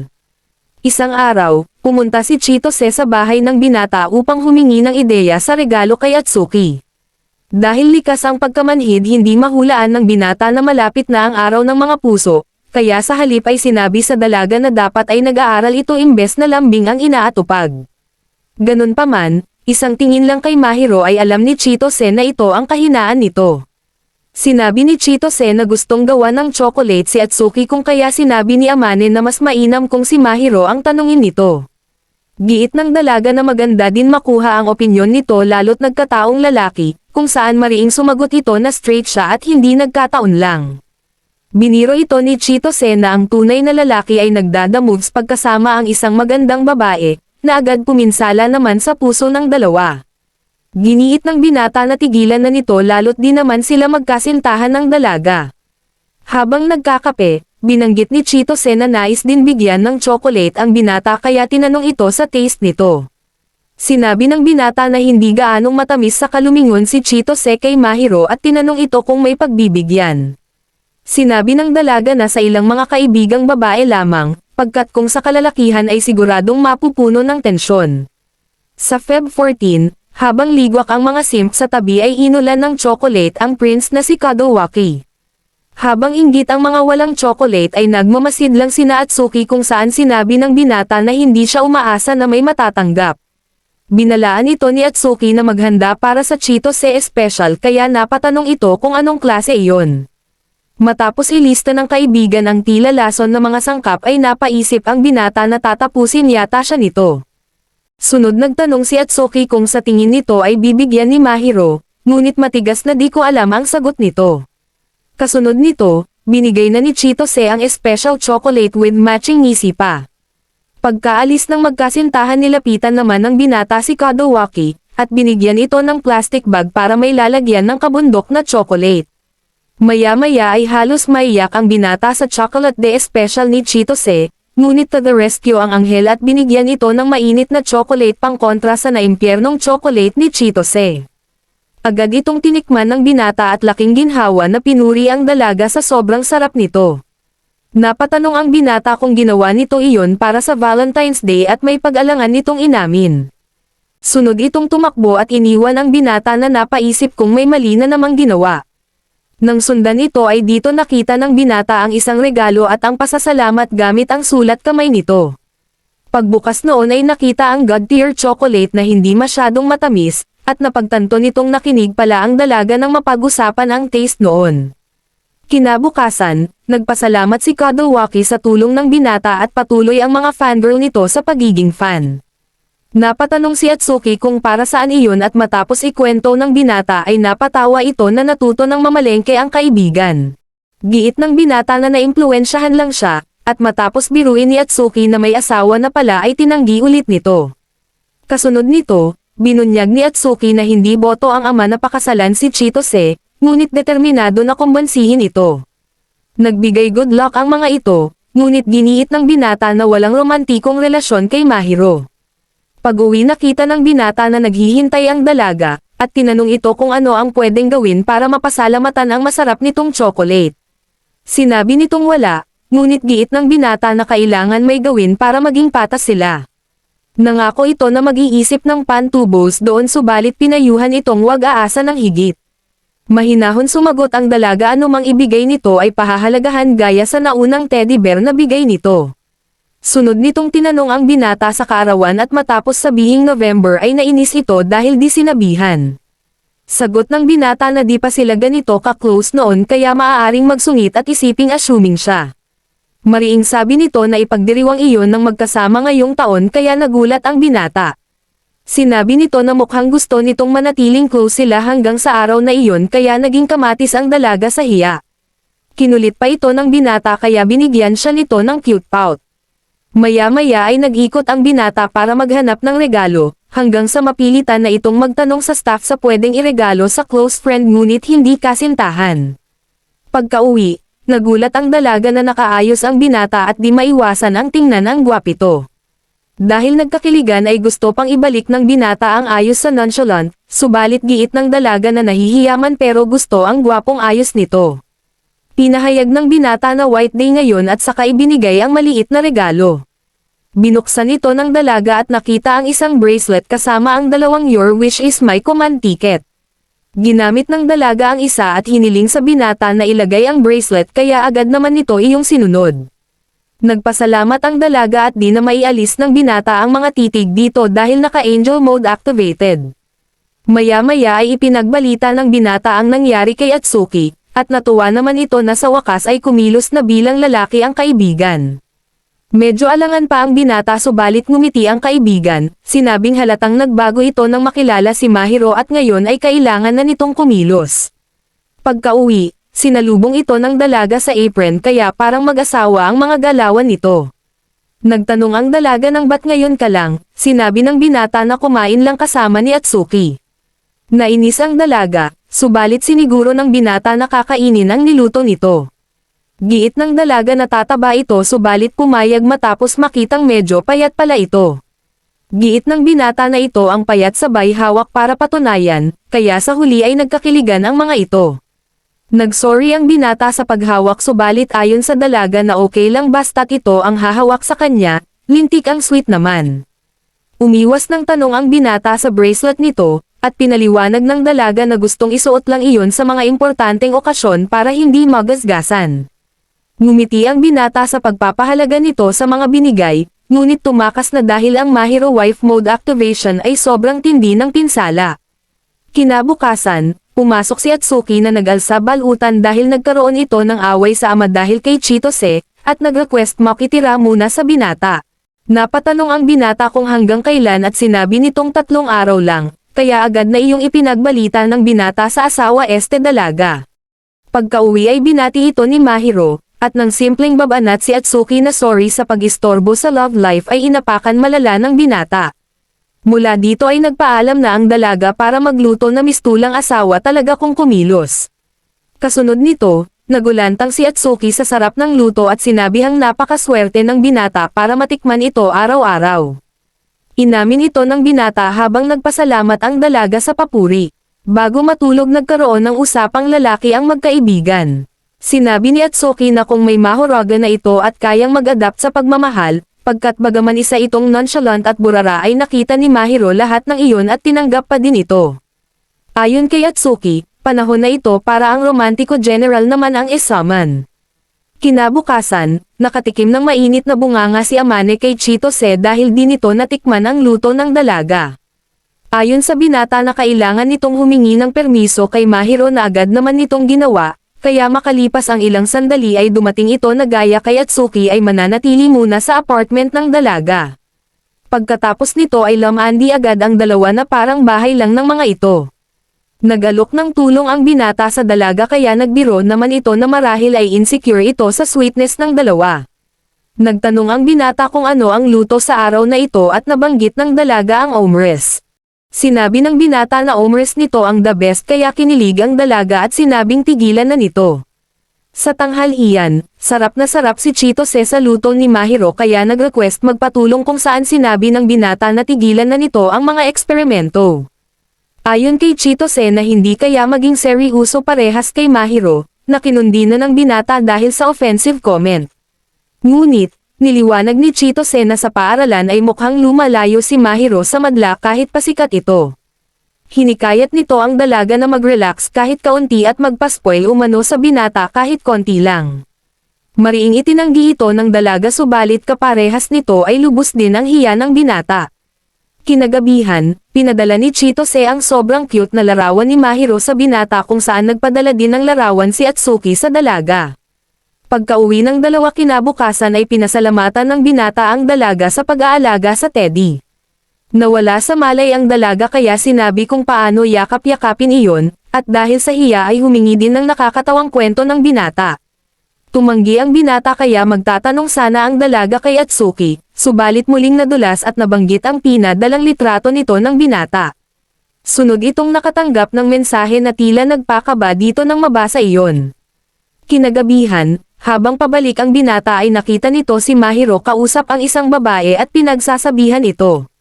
Isang araw, pumunta si Chitose sa bahay ng binata upang humingi ng ideya sa regalo kay Atsuki. Dahil likas ang pagkamanhid hindi mahulaan ng binata na malapit na ang araw ng mga puso, kaya sa halip ay sinabi sa dalaga na dapat ay nag-aaral ito imbes na lambing ang inaatupag. Ganun pa man, isang tingin lang kay Mahiro ay alam ni Chitose na ito ang kahinaan nito. Sinabi ni Chitose na gustong gawa ng chocolate si Atsuki kung kaya sinabi ni Amane na mas mainam kung si Mahiro ang tanungin nito. Giit ng dalaga na maganda din makuha ang opinyon nito lalo't nagkataong lalaki, kung saan mariing sumagot ito na straight siya at hindi nagkataon lang. Biniro ito ni Chitose na ang tunay na lalaki ay nagdadamoves pagkasama ang isang magandang babae, na agad puminsala naman sa puso ng dalawa. Giniit ng binata na tigilan na nito lalo't di naman sila magkasintahan ng dalaga. Habang nagkakape, binanggit ni Chitose na nais din bigyan ng chocolate ang binata kaya tinanong ito sa taste nito. Sinabi ng binata na hindi gaanong matamis sa kalumingon si Chitose kay Mahiro at tinanong ito kung may pagbibigyan. Sinabi ng dalaga na sa ilang mga kaibigang babae lamang, pagkat kung sa kalalakihan ay siguradong mapupuno ng tensyon. Sa Feb 14, habang ligwak ang mga simp sa tabi ay inulan ng chocolate ang prince na si Kadowaki. Habang inggit ang mga walang chocolate ay nagmamasid lang sina Atsuki kung saan sinabi ng binata na hindi siya umaasa na may matatanggap. Binalaan ito ni Atsuki na maghanda para sa Chitose special kaya napatanong ito kung anong klase iyon. Matapos ilista ng kaibigan ang tila lason na mga sangkap ay napaisip ang binata na tatapusin yata siya nito. Sunod nagtanong si Atsuki kung sa tingin nito ay bibigyan ni Mahiro, ngunit matigas na di ko alam ang sagot nito. Kasunod nito, binigay na ni Chitose ang special chocolate with matching ngisi pa. Pagkaalis ng magkasintahan nilapitan naman ng binata si Kadowaki, at binigyan ito ng plastic bag para may lalagyan ng kabundok na chocolate. Maya-maya ay halos maiyak ang binata sa chocolate de special ni Chitose, ngunit to the rescue ang anghel at binigyan ito ng mainit na chocolate pang kontra sa naimpyernong chocolate ni Chitose. Agad itong tinikman ng binata at laking ginhawa na pinuri ang dalaga sa sobrang sarap nito. Napatanong ang binata kung ginawa nito iyon para sa Valentine's Day at may pag-alangan nitong inamin. Sunod itong tumakbo at iniwan ang binata na napaisip kung may mali na namang ginawa. Nang sundan ito ay dito nakita ng binata ang isang regalo at ang pasasalamat gamit ang sulat kamay nito. Pagbukas noon ay nakita ang God-tier chocolate na hindi masyadong matamis, at napagtanto nitong nakinig pala ang dalaga nang mapag-usapan ang taste noon. Kinabukasan, nagpasalamat si Kadowaki sa tulong ng binata at patuloy ang mga fangirl nito sa pagiging fan. Napatanong si Atsuki kung para saan iyon at matapos ikwento ng binata ay napatawa ito na natuto ng mamalengke ang kaibigan. Giit ng binata na naimpluwensyahan lang siya, at matapos biruin ni Atsuki na may asawa na pala ay tinanggi ulit nito. Kasunod nito, binunyag ni Atsuki na hindi boto ang ama na pakasalan si Chitose, ngunit determinado na kumbansihin ito. Nagbigay good luck ang mga ito, ngunit giniit ng binata na walang romantikong relasyon kay Mahiro. Pag-uwi nakita ng binata na naghihintay ang dalaga, at tinanong ito kung ano ang pwedeng gawin para mapasalamatan ang masarap nitong chocolate. Sinabi nitong wala, ngunit giit ng binata na kailangan may gawin para maging patas sila. Nangako ito na mag-iisip ng pantubos doon subalit pinayuhan itong wag aasa ng higit. Mahinahon sumagot ang dalaga anumang ibigay nito ay pahahalagahan gaya sa naunang teddy bear na bigay nito. Sunod nitong tinanong ang binata sa kaarawan at matapos sabihing November ay nainis ito dahil di sinabihan. Sagot ng binata na di pa sila ganito ka-close noon kaya maaaring magsungit at isiping assuming siya. Mariing sabi nito na ipagdiriwang iyon ng magkasama ngayong taon kaya nagulat ang binata. Sinabi nito na mukhang gusto nitong manatiling close sila hanggang sa araw na iyon kaya naging kamatis ang dalaga sa hiya. Kinulit pa ito ng binata kaya binigyan siya nito ng cute pout. Maya-maya ay nag-ikot ang binata para maghanap ng regalo, hanggang sa mapilitan na itong magtanong sa staff sa pwedeng iregalo sa close friend ngunit hindi kasintahan. Pagka-uwi, nagulat ang dalaga na nakaayos ang binata at di maiwasan ang tingnan ang gwapito. Dahil nagkakiligan ay gusto pang ibalik ng binata ang ayos sa nonchalant, subalit giit ng dalaga na nahihiyaman pero gusto ang gwapong ayos nito. Pinahayag ng binata na white day ngayon at saka ibinigay ang maliit na regalo. Binuksan ito ng dalaga at nakita ang isang bracelet kasama ang dalawang Your Wish is My Command ticket. Ginamit ng dalaga ang isa at hiniling sa binata na ilagay ang bracelet kaya agad naman nito iyong sinunod. Nagpasalamat ang dalaga at di na maialis ng binata ang mga titig dito dahil naka-angel mode activated. Maya-maya ay ipinagbalita ng binata ang nangyari kay Atsuki. At natuwa naman ito na sa wakas ay kumilos na bilang lalaki ang kaibigan. Medyo alangan pa ang binata subalit ngumiti ang kaibigan, sinabing halatang nagbago ito nang makilala si Mahiro at ngayon ay kailangan na nitong kumilos. Pagka-uwi, sinalubong ito ng dalaga sa apron kaya parang mag-asawa ang mga galawan nito. Nagtanong ang dalaga ng ba't ngayon ka lang, sinabi ng binata na kumain lang kasama ni Atsuki. Nainis ang dalaga, subalit siniguro ng binata na kakainin ang niluto nito. Giit ng dalaga na tataba ito subalit pumayag matapos makitang medyo payat pala ito. Giit ng binata na ito ang payat sabay hawak para patunayan, kaya sa huli ay nagkakiligan ang mga ito. Nagsorry ang binata sa paghawak subalit ayon sa dalaga na okay lang basta't ito ang hahawak sa kanya, lintik ang sweet naman. Umiwas ng tanong ang binata sa bracelet nito, at pinaliwanag ng dalaga na gustong isuot lang iyon sa mga importanteng okasyon para hindi magasgasan. Ngumiti ang binata sa pagpapahalaga nito sa mga binigay, ngunit tumakas na dahil ang Mahiro Wife Mode activation ay sobrang tindi ng pinsala. Kinabukasan, pumasok si Atsuki na nag-alsa balutan dahil nagkaroon ito ng away sa ama dahil kay Chitose, at nag-request makitira muna sa binata. Napatanong ang binata kung hanggang kailan at sinabi nitong 3 araw lang. Kaya agad na iyong ipinagbalita ng binata sa asawa dalaga. Pagka-uwi ay binati ito ni Mahiro, at nang simpleng babanat si Atsuki na sorry sa pag-istorbo sa love life ay inapakan malala ng binata. Mula dito ay nagpaalam na ang dalaga para magluto na mistulang asawa talaga kung kumilos. Kasunod nito, nagulantang si Atsuki sa sarap ng luto at sinabihang napakaswerte ng binata para matikman ito araw-araw. Inamin ito ng binata habang nagpasalamat ang dalaga sa papuri. Bago matulog nagkaroon ng usapang lalaki ang magkaibigan. Sinabi ni Atsuki na kung may mahuraga na ito at kayang mag-adapt sa pagmamahal, pagkat bagaman isa itong nonchalant at burara ay nakita ni Mahiro lahat ng iyon at tinanggap pa din ito. Ayon kay Atsuki, panahon na ito para ang romantiko general naman ang isaman. Kinabukasan, nakatikim ng mainit na bunganga si Amane kay Chitose dahil di nito natikman ang luto ng dalaga. Ayon sa binata na kailangan nitong humingi ng permiso kay Mahiro na agad naman nitong ginawa, kaya makalipas ang ilang sandali ay dumating ito na gaya kay Atsuki ay mananatili muna sa apartment ng dalaga. Pagkatapos nito ay lamandi agad ang dalawa na parang bahay lang ng mga ito. Nagalok ng tulong ang binata sa dalaga kaya nagbiro naman ito na marahil ay insecure ito sa sweetness ng dalawa. Nagtanong ang binata kung ano ang luto sa araw na ito at nabanggit ng dalaga ang omres. Sinabi ng binata na omres nito ang the best kaya kinilig ang dalaga at sinabing tigilan na nito. Sa tanghalian, sarap na sarap si Chitose sa luto ni Mahiro kaya nag-request magpatulong kung saan sinabi ng binata na tigilan na nito ang mga eksperimento. Ayon kay Chitose na hindi kaya maging seryoso parehas kay Mahiro, na kinundi na ng binata dahil sa offensive comment. Ngunit, niliwanag ni Chitose na sa paaralan ay mukhang lumalayo si Mahiro sa madla kahit pasikat ito. Hinikayat nito ang dalaga na mag-relax kahit kaunti at magpa-spoil umano sa binata kahit konti lang. Mariing itinanggi ito ng dalaga subalit kaparehas nito ay lubos din ang hiya ng binata. Kinagabihan, pinadala ni Chitose ang sobrang cute na larawan ni Mahiro sa binata kung saan nagpadala din ng larawan si Atsuki sa dalaga. Pagka-uwi ng dalawa kinabukasan ay pinasalamatan ng binata ang dalaga sa pag-aalaga sa teddy. Nawala sa malay ang dalaga kaya sinabi kung paano yakap-yakapin iyon, at dahil sa hiya ay humingi din ng nakakatawang kwento ng binata. Tumanggi ang binata kaya magtatanong sana ang dalaga kay Atsuki, subalit muling nadulas at nabanggit ang pinadalang litrato nito ng binata. Sunod itong nakatanggap ng mensahe na tila nagpakaba dito nang mabasa iyon. Kinagabihan, habang pabalik ang binata ay nakita nito si Mahiro kausap ang isang babae at pinagsasabihan ito.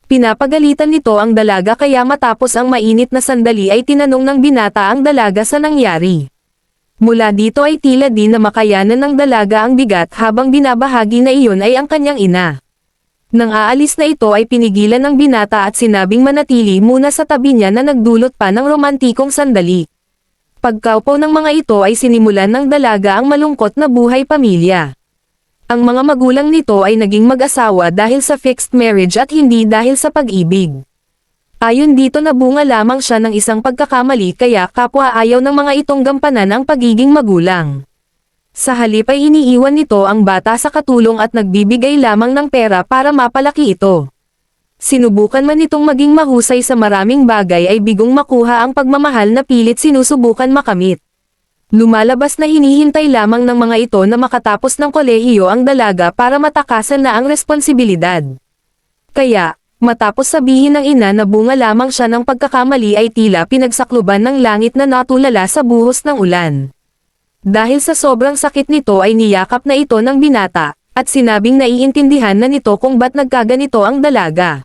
Pinapagalitan nito ang dalaga kaya matapos ang mainit na sandali ay tinanong ng binata ang dalaga sa nangyari. Mula dito ay tila din na makayanan ng dalaga ang bigat habang binabahagi na iyon ay ang kanyang ina. Nang aalis na ito ay pinigilan ng binata at sinabing manatili muna sa tabi niya na nagdulot pa ng romantikong sandali. Pagkaupo ng mga ito ay sinimulan ng dalaga ang malungkot na buhay pamilya. Ang mga magulang nito ay naging mag-asawa dahil sa fixed marriage at hindi dahil sa pag-ibig. Ayon dito nabunga lamang siya ng isang pagkakamali kaya kapwa ayaw ng mga itong gampanan ang pagiging magulang. Sa halip ay iniiwan nito ang bata sa katulong at nagbibigay lamang ng pera para mapalaki ito. Sinubukan man itong maging mahusay sa maraming bagay ay bigong makuha ang pagmamahal na pilit sinusubukan makamit. Lumalabas na hinihintay lamang ng mga ito na makatapos ng kolehiyo ang dalaga para matakasan na ang responsibilidad. Kaya, matapos sabihin ng ina na bunga lamang siya ng pagkakamali ay tila pinagsakluban ng langit na natulala sa buhos ng ulan. Dahil sa sobrang sakit nito ay niyakap na ito ng binata, at sinabing naiintindihan na nito kung ba't nagkaganito ang dalaga.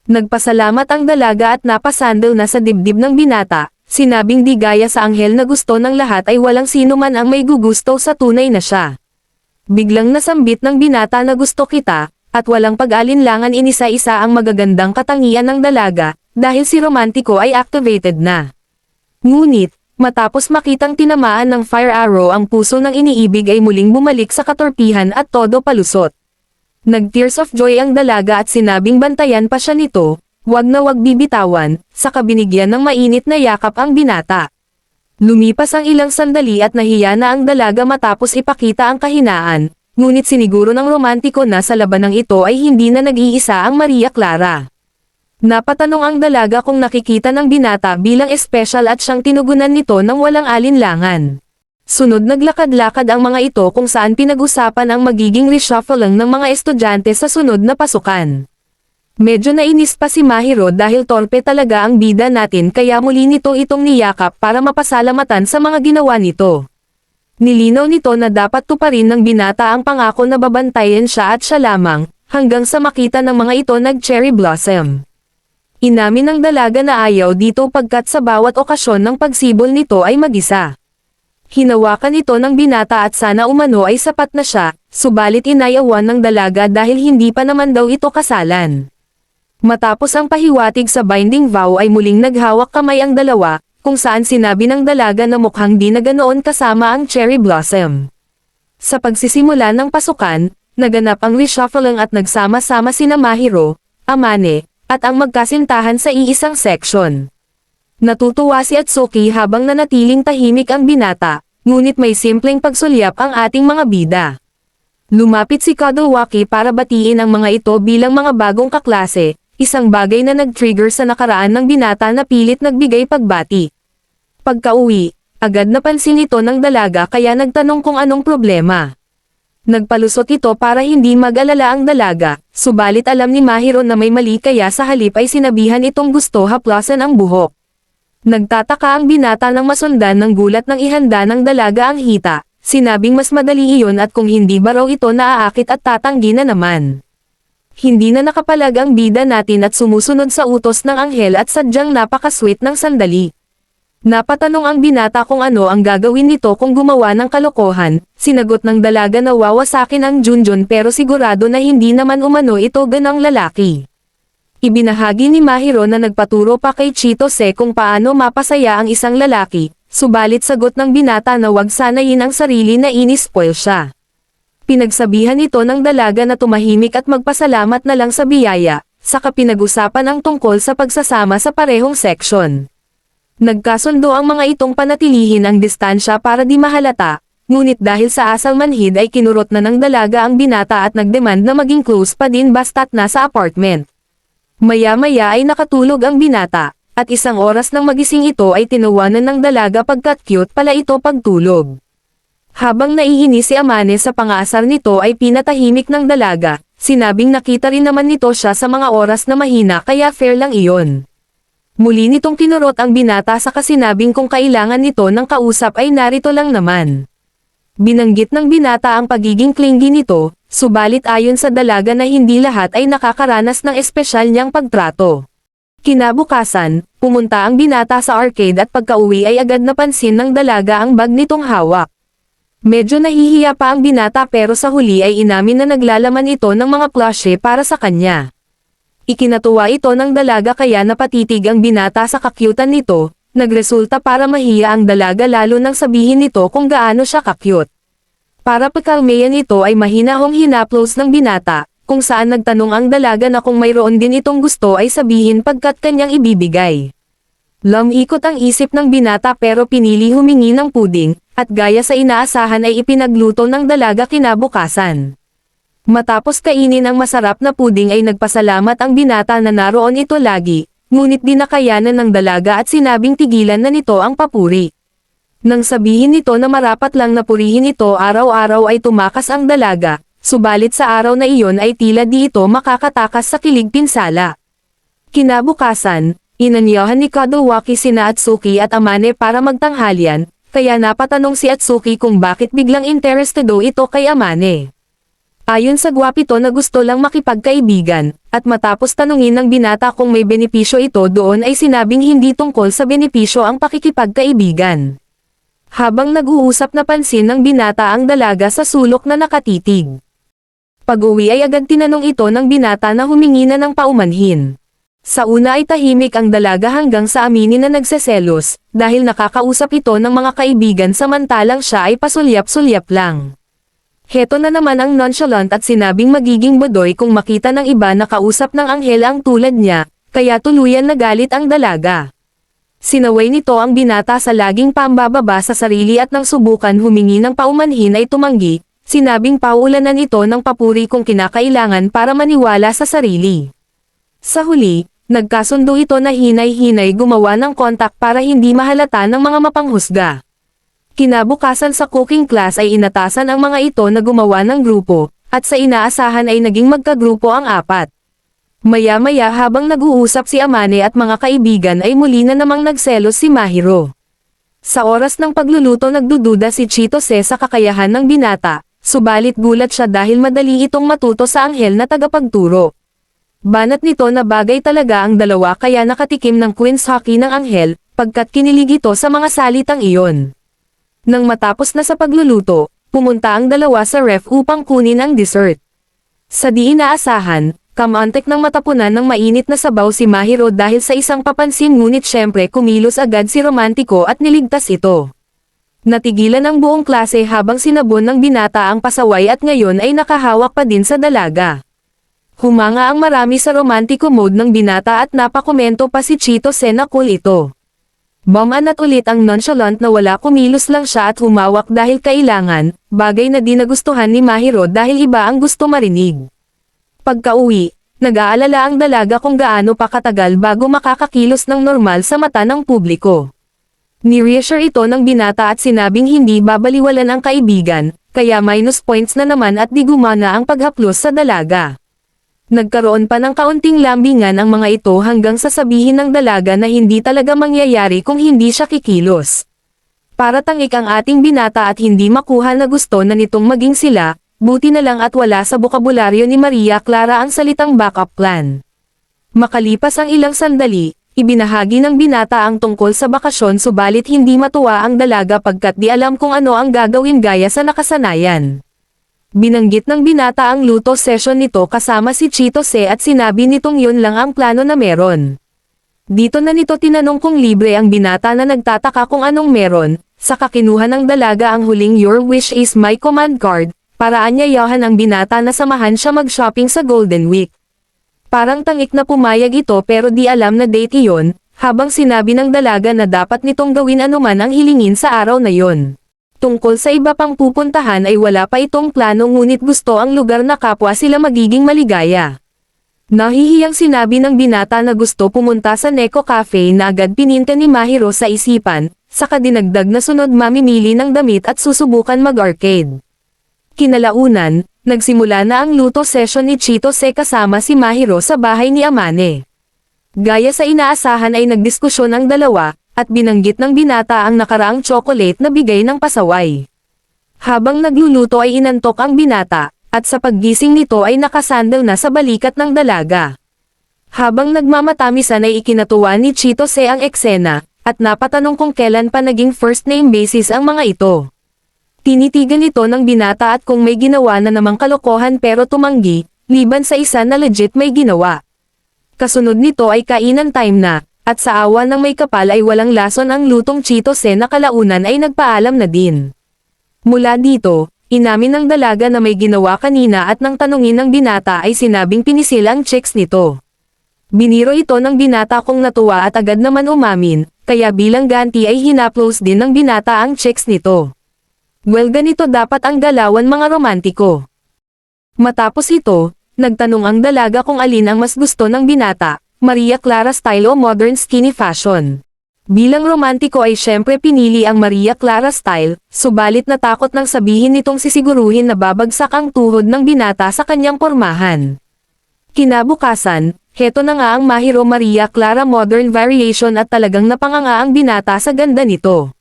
Nagpasalamat ang dalaga at napasandal na sa dibdib ng binata, sinabing di gaya sa anghel na gusto ng lahat ay walang sino man ang may gugusto sa tunay na siya. Biglang nasambit ng binata na gusto kita, at walang pag-alinlangan inisa-isa ang magagandang katangian ng dalaga, dahil si romantiko ay activated na. Ngunit, matapos makitang tinamaan ng fire arrow ang puso ng iniibig ay muling bumalik sa katorpihan at todo palusot. Nag-tears of joy ang dalaga at sinabing bantayan pa siya nito, wag na wag bibitawan, saka binigyan ng mainit na yakap ang binata. Lumipas ang ilang sandali at nahiya na ang dalaga matapos ipakita ang kahinaan, ngunit siniguro ng romantiko na sa labanang ito ay hindi na nag-iisa ang Maria Clara. Napatanong ang dalaga kung nakikita ng binata bilang espesyal at siyang tinugunan nito ng walang alinlangan. Sunod naglakad-lakad ang mga ito kung saan pinag-usapan ang magiging reshuffling ng mga estudyante sa sunod na pasukan. Medyo nainis pa si Mahiro dahil torpe talaga ang bida natin kaya muli nito itong niyakap para mapasalamatan sa mga ginawa nito. Nilinaw nito na dapat tuparin ng binata ang pangako na babantayan siya at siya lamang, hanggang sa makita ng mga ito nag-cherry blossom. Inamin ng dalaga na ayaw dito pagkat sa bawat okasyon ng pagsibol nito ay mag-isa. Hinawakan ito ng binata at sana umano ay sapat na siya, subalit inayawan ng dalaga dahil hindi pa naman daw ito kasalan. Matapos ang pahiwatig sa binding vow ay muling naghawak kamay ang dalawa, kung saan sinabi ng dalaga na mukhang di na ganoon kasama ang cherry blossom. Sa pagsisimula ng pasukan, naganap ang reshuffling at nagsama-sama sina Mahiro, Amane, at ang magkasintahan sa iisang section. Natutuwa si Atsuki habang nanatiling tahimik ang binata, ngunit may simpleng pagsulyap ang ating mga bida. Lumapit si Kadowaki para batiin ang mga ito bilang mga bagong kaklase, isang bagay na nag-trigger sa nakaraan ng binata na pilit nagbigay pagbati. Pagka-uwi, agad napansin ito ng dalaga kaya nagtanong kung anong problema. Nagpalusot ito para hindi mag-alala ang dalaga, subalit alam ni Mahiro na may mali kaya sa halip ay sinabihan itong gusto haplasan ang buhok. Nagtataka ang binata nang masundan ng gulat ng ihanda ng dalaga ang hita, Sinabing mas madali iyon at kung hindi ba raw ito naaakit at tatanggi na naman. Hindi na nakapalag ang bida natin at sumusunod sa utos ng anghel at sadyang napakasweet ng sandali. Napatanong ang binata kung ano ang gagawin nito kung gumawa ng kalokohan, sinagot ng dalaga na wawasakin ang Junjun pero sigurado na hindi naman umano ito ganang lalaki. Ibinahagi ni Mahiro na nagpaturo pa kay Chitose kung paano mapasaya ang isang lalaki, subalit sagot ng binata na wag sanayin ang sarili na inispoil siya. Pinagsabihan ito ng dalaga na tumahimik at magpasalamat na lang sa biyaya, saka pinag-usapan ang tungkol sa pagsasama sa parehong section. Nagkasundo ang mga itong panatilihin ang distansya para di mahalata, ngunit dahil sa asal manhid ay kinurot na ng dalaga ang binata at nagdemand na maging close pa din basta't nasa apartment. Maya-maya ay nakatulog ang binata, at isang oras nang magising ito ay tinawanan ng dalaga pagkat cute pala ito pagtulog. Habang naiinis si Amane sa pangaasar nito ay pinatahimik ng dalaga, sinabing nakita rin naman nito siya sa mga oras na mahina kaya fair lang iyon. Muli nitong kinurot ang binata sa kasinabing kung kailangan nito ng kausap ay narito lang naman. Binanggit ng binata ang pagiging clingy nito, subalit ayon sa dalaga na hindi lahat ay nakakaranas ng espesyal niyang pagtrato. Kinabukasan, pumunta ang binata sa arcade at pagka-uwi ay agad napansin ng dalaga ang bag nitong hawak. Medyo nahihiya pa ang binata pero sa huli ay inamin na naglalaman ito ng mga plushie para sa kanya. Ikinatuwa ito ng dalaga kaya napatitig ang binata sa kakyutan nito, nagresulta para mahiya ang dalaga lalo nang sabihin nito kung gaano siya kakyut. Para pakalmayan ito ay mahinahong hinaplos ng binata, kung saan nagtanong ang dalaga na kung mayroon din itong gusto ay sabihin pagkat kanyang ibibigay. Lumikot ang isip ng binata pero pinili humingi ng puding, at gaya sa inaasahan ay ipinagluto ng dalaga kinabukasan. Matapos kainin ang masarap na puding ay nagpasalamat ang binata na naroon ito lagi, ngunit di nakayanan ng dalaga at sinabing tigilan na nito ang papuri. Nang sabihin nito na marapat lang na purihin ito araw-araw ay tumakas ang dalaga, subalit sa araw na iyon ay tila di ito makakatakas sa kilig pinsala. Kinabukasan, inanyahan ni Kadowaki sina Atsuki at Amane para magtanghalian, kaya napatanong si Atsuki kung bakit biglang interesado ito kay Amane. Ayon sa gwapito na gusto lang makipagkaibigan, at matapos tanungin ng binata kung may benepisyo ito doon ay sinabing hindi tungkol sa benepisyo ang pakikipagkaibigan. Habang nag-uusap napansin ng binata ang dalaga sa sulok na nakatitig. Pag-uwi ay agad tinanong ito ng binata na humingi na ng paumanhin. Sa una ay tahimik ang dalaga hanggang sa aminin na nagseselos, dahil nakakausap ito ng mga kaibigan samantalang siya ay pasulyap-sulyap lang. Heto na naman ang nonchalant at sinabing magiging bodoy kung makita ng iba na kausap ng anghel ang tulad niya, kaya tuluyan nagalit ang dalaga. Sinaway nito ang binata sa laging pambababa sa sarili at nang subukan humingi ng paumanhin ay tumanggi, sinabing pauulanan ito ng papuri kung kinakailangan para maniwala sa sarili. Sa huli, nagkasundo ito na hinay-hinay gumawa ng kontak para hindi mahalata ng mga mapanghusga. Kinabukasan sa cooking class ay inatasan ang mga ito na gumawa ng grupo, at sa inaasahan ay naging magkagrupo ang apat. Maya-maya habang nag-uusap si Amane at mga kaibigan ay muli na namang nagselos si Mahiro. Sa oras ng pagluluto nagdududa si Chitose sa kakayahan ng binata, subalit gulat siya dahil madali itong matuto sa anghel na tagapagturo. Banat nito na bagay talaga ang dalawa kaya nakatikim ng Queen's Hockey ng anghel, pagkat kinilig ito sa mga salitang iyon. Nang matapos na sa pagluluto, pumunta ang dalawa sa ref upang kunin ang dessert. Sa di inaasahan, kamantek ng matapunan ng mainit na sabaw si Mahiro dahil sa isang papansin ngunit syempre kumilos agad si Romantiko at niligtas ito. Natigilan ang buong klase habang sinabon ng binata ang pasaway at ngayon ay nakahawak pa din sa dalaga. Humanga ang marami sa Romantiko mode ng binata at napakomento pa si Chitose na cool ito. Bumanat ulit ang nonchalant na wala kumilos lang siya at humawak dahil kailangan, bagay na di nagustuhan ni Mahiro dahil iba ang gusto marinig. Pagka-uwi, nag-aalala ang dalaga kung gaano pa katagal bago makakakilos ng normal sa mata ng publiko. Ni-reassure ito ng binata at sinabing hindi babaliwalan ang kaibigan, kaya minus points na naman at di gumana ang paghaplos sa dalaga. Nagkaroon pa ng kaunting lambingan ang mga ito hanggang sasabihin ng dalaga na hindi talaga mangyayari kung hindi siya kikilos. Para tangik ang ating binata at hindi makuha na gusto na nitong maging sila, buti na lang at wala sa bokabularyo ni Maria Clara ang salitang backup plan. Makalipas ang ilang sandali, ibinahagi ng binata ang tungkol sa bakasyon subalit hindi matuwa ang dalaga pagkat di alam kung ano ang gagawin gaya sa nakasanayan. Binanggit ng binata ang luto session nito kasama si Chitose at sinabi nitong yun lang ang plano na meron. Dito na nito tinanong kung libre ang binata na nagtataka kung anong meron, saka kinuha ng dalaga ang huling "Your wish is my command" card, para anyayahan ang binata na samahan siya mag-shopping sa Golden Week. Parang tangik na pumayag ito pero di alam na date iyon, habang sinabi ng dalaga na dapat nitong gawin anuman ang hilingin sa araw na yon. Tungkol sa iba pang pupuntahan ay wala pa itong plano ngunit gusto ang lugar na kapwa sila magiging maligaya. Nahihiyang sinabi ng binata na gusto pumunta sa Neko Cafe na agad pininta ni Mahiro sa isipan, saka dinagdag na sunod mamimili ng damit at susubukan mag-arcade. Kinalaunan, nagsimula na ang luto session ni Chitose kasama si Mahiro sa bahay ni Amane. Gaya sa inaasahan ay nagdiskusyon ang dalawa, at binanggit ng binata ang nakaraang chocolate na bigay ng pasaway. Habang nagluluto ay inantok ang binata, at sa paggising nito ay nakasandal na sa balikat ng dalaga. Habang nagmamatamisan ay ikinatuwa ni Chitose ang eksena, at napatanong kung kailan pa naging first name basis ang mga ito. Tinitigan ito ng binata at kung may ginawa na namang kalokohan pero tumanggi, liban sa isa na legit may ginawa. Kasunod nito ay kainan time na, at sa awa ng may kapal ay walang lason ang lutong Chitose na kalaunan ay nagpaalam na din. Mula dito, inamin ng dalaga na may ginawa kanina at nang tanungin ng binata ay sinabing pinisil ang chicks nito. Biniro ito ng binata kung natuwa at agad naman umamin, kaya bilang ganti ay hinaplos din ng binata ang chicks nito. Well, ganito dapat ang galawan mga romantiko. Matapos ito, nagtanong ang dalaga kung alin ang mas gusto ng binata, Maria Clara style o modern skinny fashion. Bilang romantiko ay syempre pinili ang Maria Clara style, subalit natakot nang sabihin nitong sisiguruhin na babagsak ang tuhod ng binata sa kanyang pormahan. Kinabukasan, heto na nga ang Mahiro Maria Clara modern variation at talagang napanganga ang binata sa ganda nito.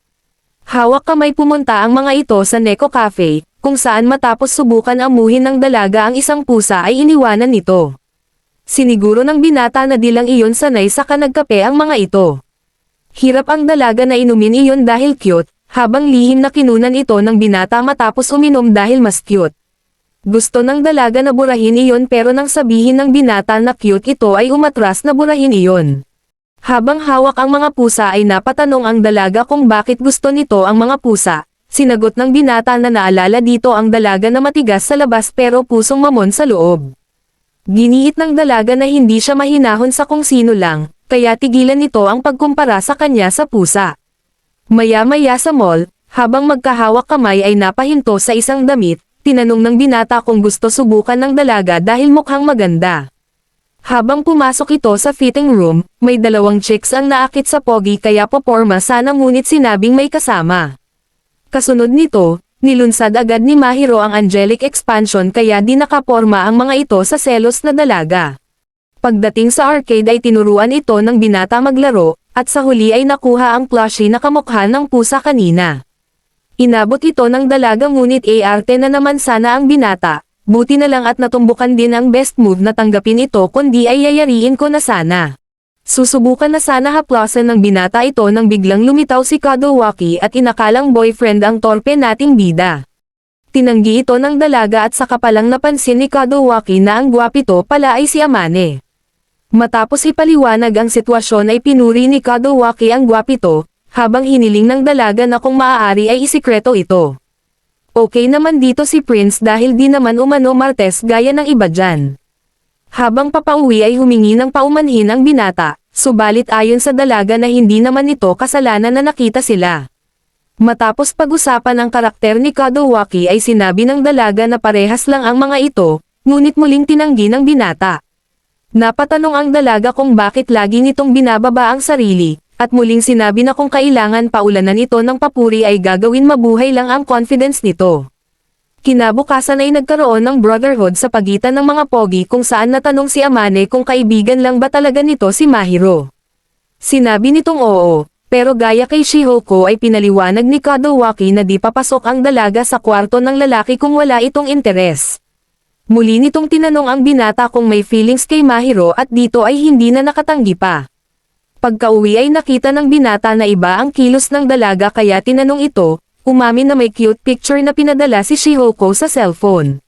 Hawak kamay pumunta ang mga ito sa Neko Cafe, kung saan matapos subukan amuhin ng dalaga ang isang pusa ay iniwanan nito. Siniguro ng binata na di lang iyon sanay sa kanagkape ang mga ito. Hirap ang dalaga na inumin iyon dahil cute, habang lihim na kinunan ito ng binata matapos uminom dahil mas cute. Gusto ng dalaga na burahin iyon pero nang sabihin ng binata na cute ito ay umatras na burahin iyon. Habang hawak ang mga pusa ay napatanong ang dalaga kung bakit gusto nito ang mga pusa. Sinagot ng binata na naalala dito ang dalaga na matigas sa labas pero pusong mamon sa loob. Giniit ng dalaga na hindi siya mahinahon sa kung sino lang, kaya tigilan nito ang pagkumpara sa kanya sa pusa. Maya-maya sa mall, habang magkahawak kamay ay napahinto sa isang damit, tinanong ng binata kung gusto subukan ng dalaga dahil mukhang maganda. Habang pumasok ito sa fitting room, may dalawang chicks ang naakit sa pogi kaya poporma sana ngunit sinabing may kasama. Kasunod nito, nilunsad agad ni Mahiro ang angelic expansion kaya di nakaporma ang mga ito sa selos na dalaga. Pagdating sa arcade ay tinuruan ito ng binata maglaro, at sa huli ay nakuha ang plushie na kamukha ng pusa kanina. Inabot ito ng dalaga ngunit arte na naman sana ang binata, buti na lang at natumbukan din ang best move na tanggapin ito kundi ay yayariin ko na sana. Susubukan na sana haplasan ng binata ito nang biglang lumitaw si Kadowaki at inakalang boyfriend ang torpe nating bida. Tinanggi ito ng dalaga at saka palang napansin ni Kadowaki na ang gwapito pala ay si Amane. Matapos ipaliwanag ang sitwasyon ay pinuri ni Kadowaki ang gwapito, habang hiniling ng dalaga na kung maaari ay isikreto ito. Okay naman dito si Prince dahil di naman umano martes gaya ng iba dyan. Habang papauwi ay humingi ng paumanhin ang binata, subalit ayon sa dalaga na hindi naman ito kasalanan na nakita sila. Matapos pag-usapan ang karakter ni Kadowaki ay sinabi ng dalaga na parehas lang ang mga ito, ngunit muling tinanggi ng binata. Napatanong ang dalaga kung bakit lagi nitong binababa ang sarili, at muling sinabi na kung kailangan paulanan ito ng papuri ay gagawin mabuhay lang ang confidence nito. Kinabukasan ay nagkaroon ng brotherhood sa pagitan ng mga pogi kung saan natanong si Amane kung kaibigan lang ba talaga nito si Mahiro. Sinabi nitong oo, pero gaya kay Shihoko ay pinaliwanag ni Kadowaki na di papasok ang dalaga sa kwarto ng lalaki kung wala itong interes. Muli nitong tinanong ang binata kung may feelings kay Mahiro at dito ay hindi na nakatanggi pa. Pagka-uwi ay nakita ng binata na iba ang kilos ng dalaga kaya tinanong ito, umamin na may cute picture na pinadala si Shihoko sa cellphone.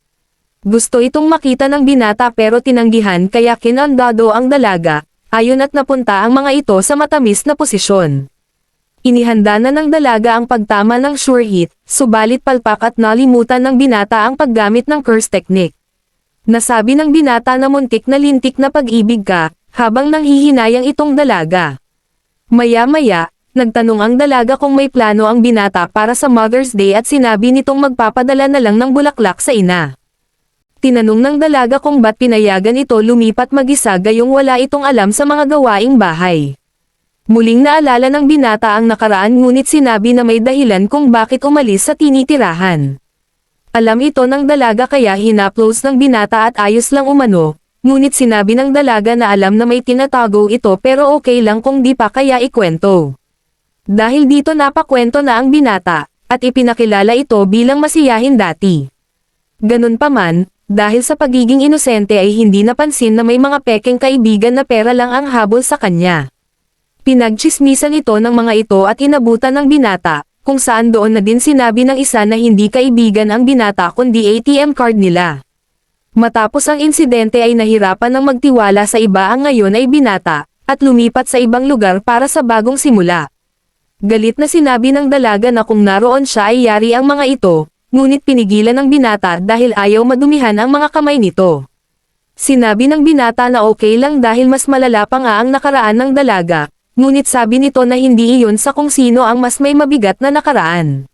Gusto itong makita ng binata pero tinanggihan kaya kinandado ang dalaga, ayon at napunta ang mga ito sa matamis na posisyon. Inihanda na ng dalaga ang pagtama ng sure hit, subalit palpak at nalimutan ng binata ang paggamit ng curse technique. Nasabi ng binata na muntik na lintik na pag-ibig ka, habang nanghihinayang itong dalaga. Maya-maya, nagtanong ang dalaga kung may plano ang binata para sa Mother's Day at sinabi nitong magpapadala na lang ng bulaklak sa ina. Tinanong ng dalaga kung ba't pinayagan ito lumipat mag-isa gayong wala itong alam sa mga gawaing bahay. Muling naalala ng binata ang nakaraan ngunit sinabi na may dahilan kung bakit umalis sa tinitirahan. Alam ito ng dalaga kaya hinaplos ng binata at ayos lang umano, ngunit sinabi ng dalaga na alam na may tinatago ito pero okay lang kung di pa kaya ikwento. Dahil dito napakwento na ang binata, at ipinakilala ito bilang masiyahin dati. Ganun pa man, dahil sa pagiging inosente ay hindi napansin na may mga pekeng kaibigan na pera lang ang habol sa kanya. Pinagtsismisan ito ng mga ito at inabutan ng binata, kung saan doon na din sinabi ng isa na hindi kaibigan ang binata kundi ATM card nila. Matapos ang insidente ay nahirapan ng magtiwala sa iba ang ngayon ay binata, at lumipat sa ibang lugar para sa bagong simula. Galit na sinabi ng dalaga na kung naroon siya ay yari ang mga ito, ngunit pinigilan ng binata dahil ayaw madumihan ang mga kamay nito. Sinabi ng binata na okay lang dahil mas malala pa nga ang nakaraan ng dalaga, ngunit sabi nito na hindi iyon sa kung sino ang mas may mabigat na nakaraan.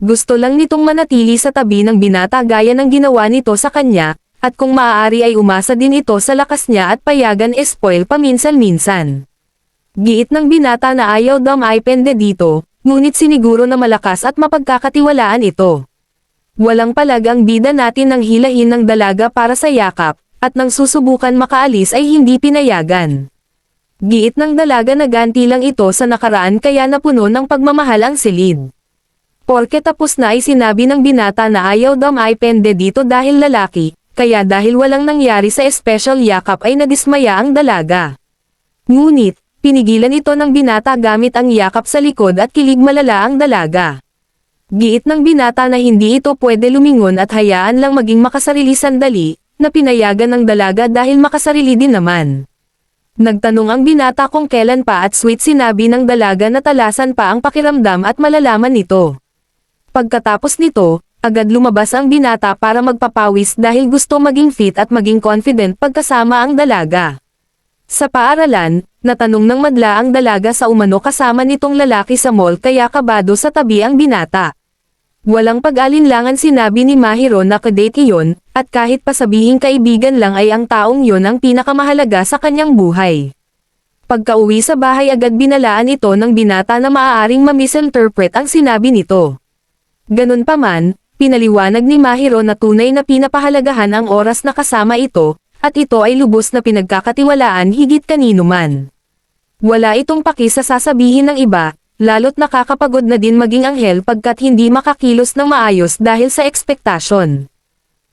Gusto lang nitong manatili sa tabi ng binata gaya ng ginawa nito sa kanya, at kung maaari ay umasa din ito sa lakas niya at payagan spoil paminsan-minsan. Giit ng binata na ayaw daw maipende dito, ngunit siniguro na malakas at mapagkakatiwalaan ito. Walang palag ang bida natin nang hilahin ng dalaga para sa yakap, at nang susubukan makaalis ay hindi pinayagan. Giit ng dalaga na ganti lang ito sa nakaraan kaya napuno ng pagmamahal ang silid. Porke tapos na ay sinabi ng binata na ayaw daw maipende dito dahil lalaki, kaya dahil walang nangyari sa special yakap ay nadismaya ang dalaga. Ngunit, pinigilan ito ng binata gamit ang yakap sa likod at kilig malala ang dalaga. Giit ng binata na hindi ito pwede lumingon at hayaan lang maging makasarili sandali, na pinayagan ng dalaga dahil makasarili din naman. Nagtanong ang binata kung kailan pa at sweet sinabi ng dalaga na talasan pa ang pakiramdam at malalaman nito. Pagkatapos nito, agad lumabas ang binata para magpapawis dahil gusto maging fit at maging confident pagkasama ang dalaga. Sa paaralan, natanong ng madla ang dalaga sa umano kasama nitong lalaki sa mall kaya kabado sa tabi ang binata. Walang pag-alinlangan sinabi ni Mahiro na kadate iyon, at kahit pa sabihing kaibigan lang ay ang taong yon ang pinakamahalaga sa kanyang buhay. Pagka-uwi sa bahay agad binalaan ito ng binata na maaaring ma-misinterpret ang sinabi nito. Ganun pa man, pinaliwanag ni Mahiro na tunay na pinapahalagahan ang oras na kasama ito, at ito ay lubos na pinagkakatiwalaan higit kanino man. Wala itong paki sa sasabihin ng iba, lalo't nakakapagod na din maging anghel pagkat hindi makakilos ng maayos dahil sa ekspektasyon.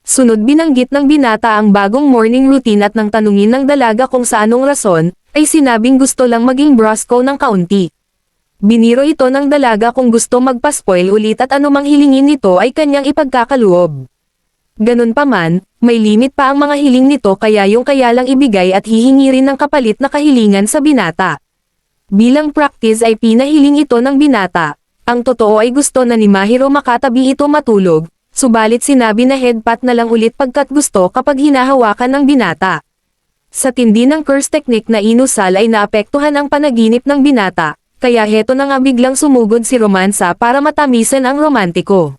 Sunod binanggit ng binata ang bagong morning routine at nang tanungin ng dalaga kung sa anong rason, ay sinabing gusto lang maging brusco ng kaunti. Biniro ito ng dalaga kung gusto magpa-spoil ulit at anumang hilingin nito ay kanyang ipagkakaloob. Ganun pa man, may limit pa ang mga hiling nito kaya yung kaya lang ibigay at hihingi rin ng kapalit na kahilingan sa binata. Bilang practice ay pinahiling ito ng binata. Ang totoo ay gusto na ni Mahiro makatabi ito matulog, subalit sinabi na headpat na lang ulit pagkat gusto kapag hinahawakan ng binata. Sa tindi ng curse technique na inusal ay naapektuhan ang panaginip ng binata, kaya heto na nga biglang sumugod si Romansa para matamisan ang romantiko.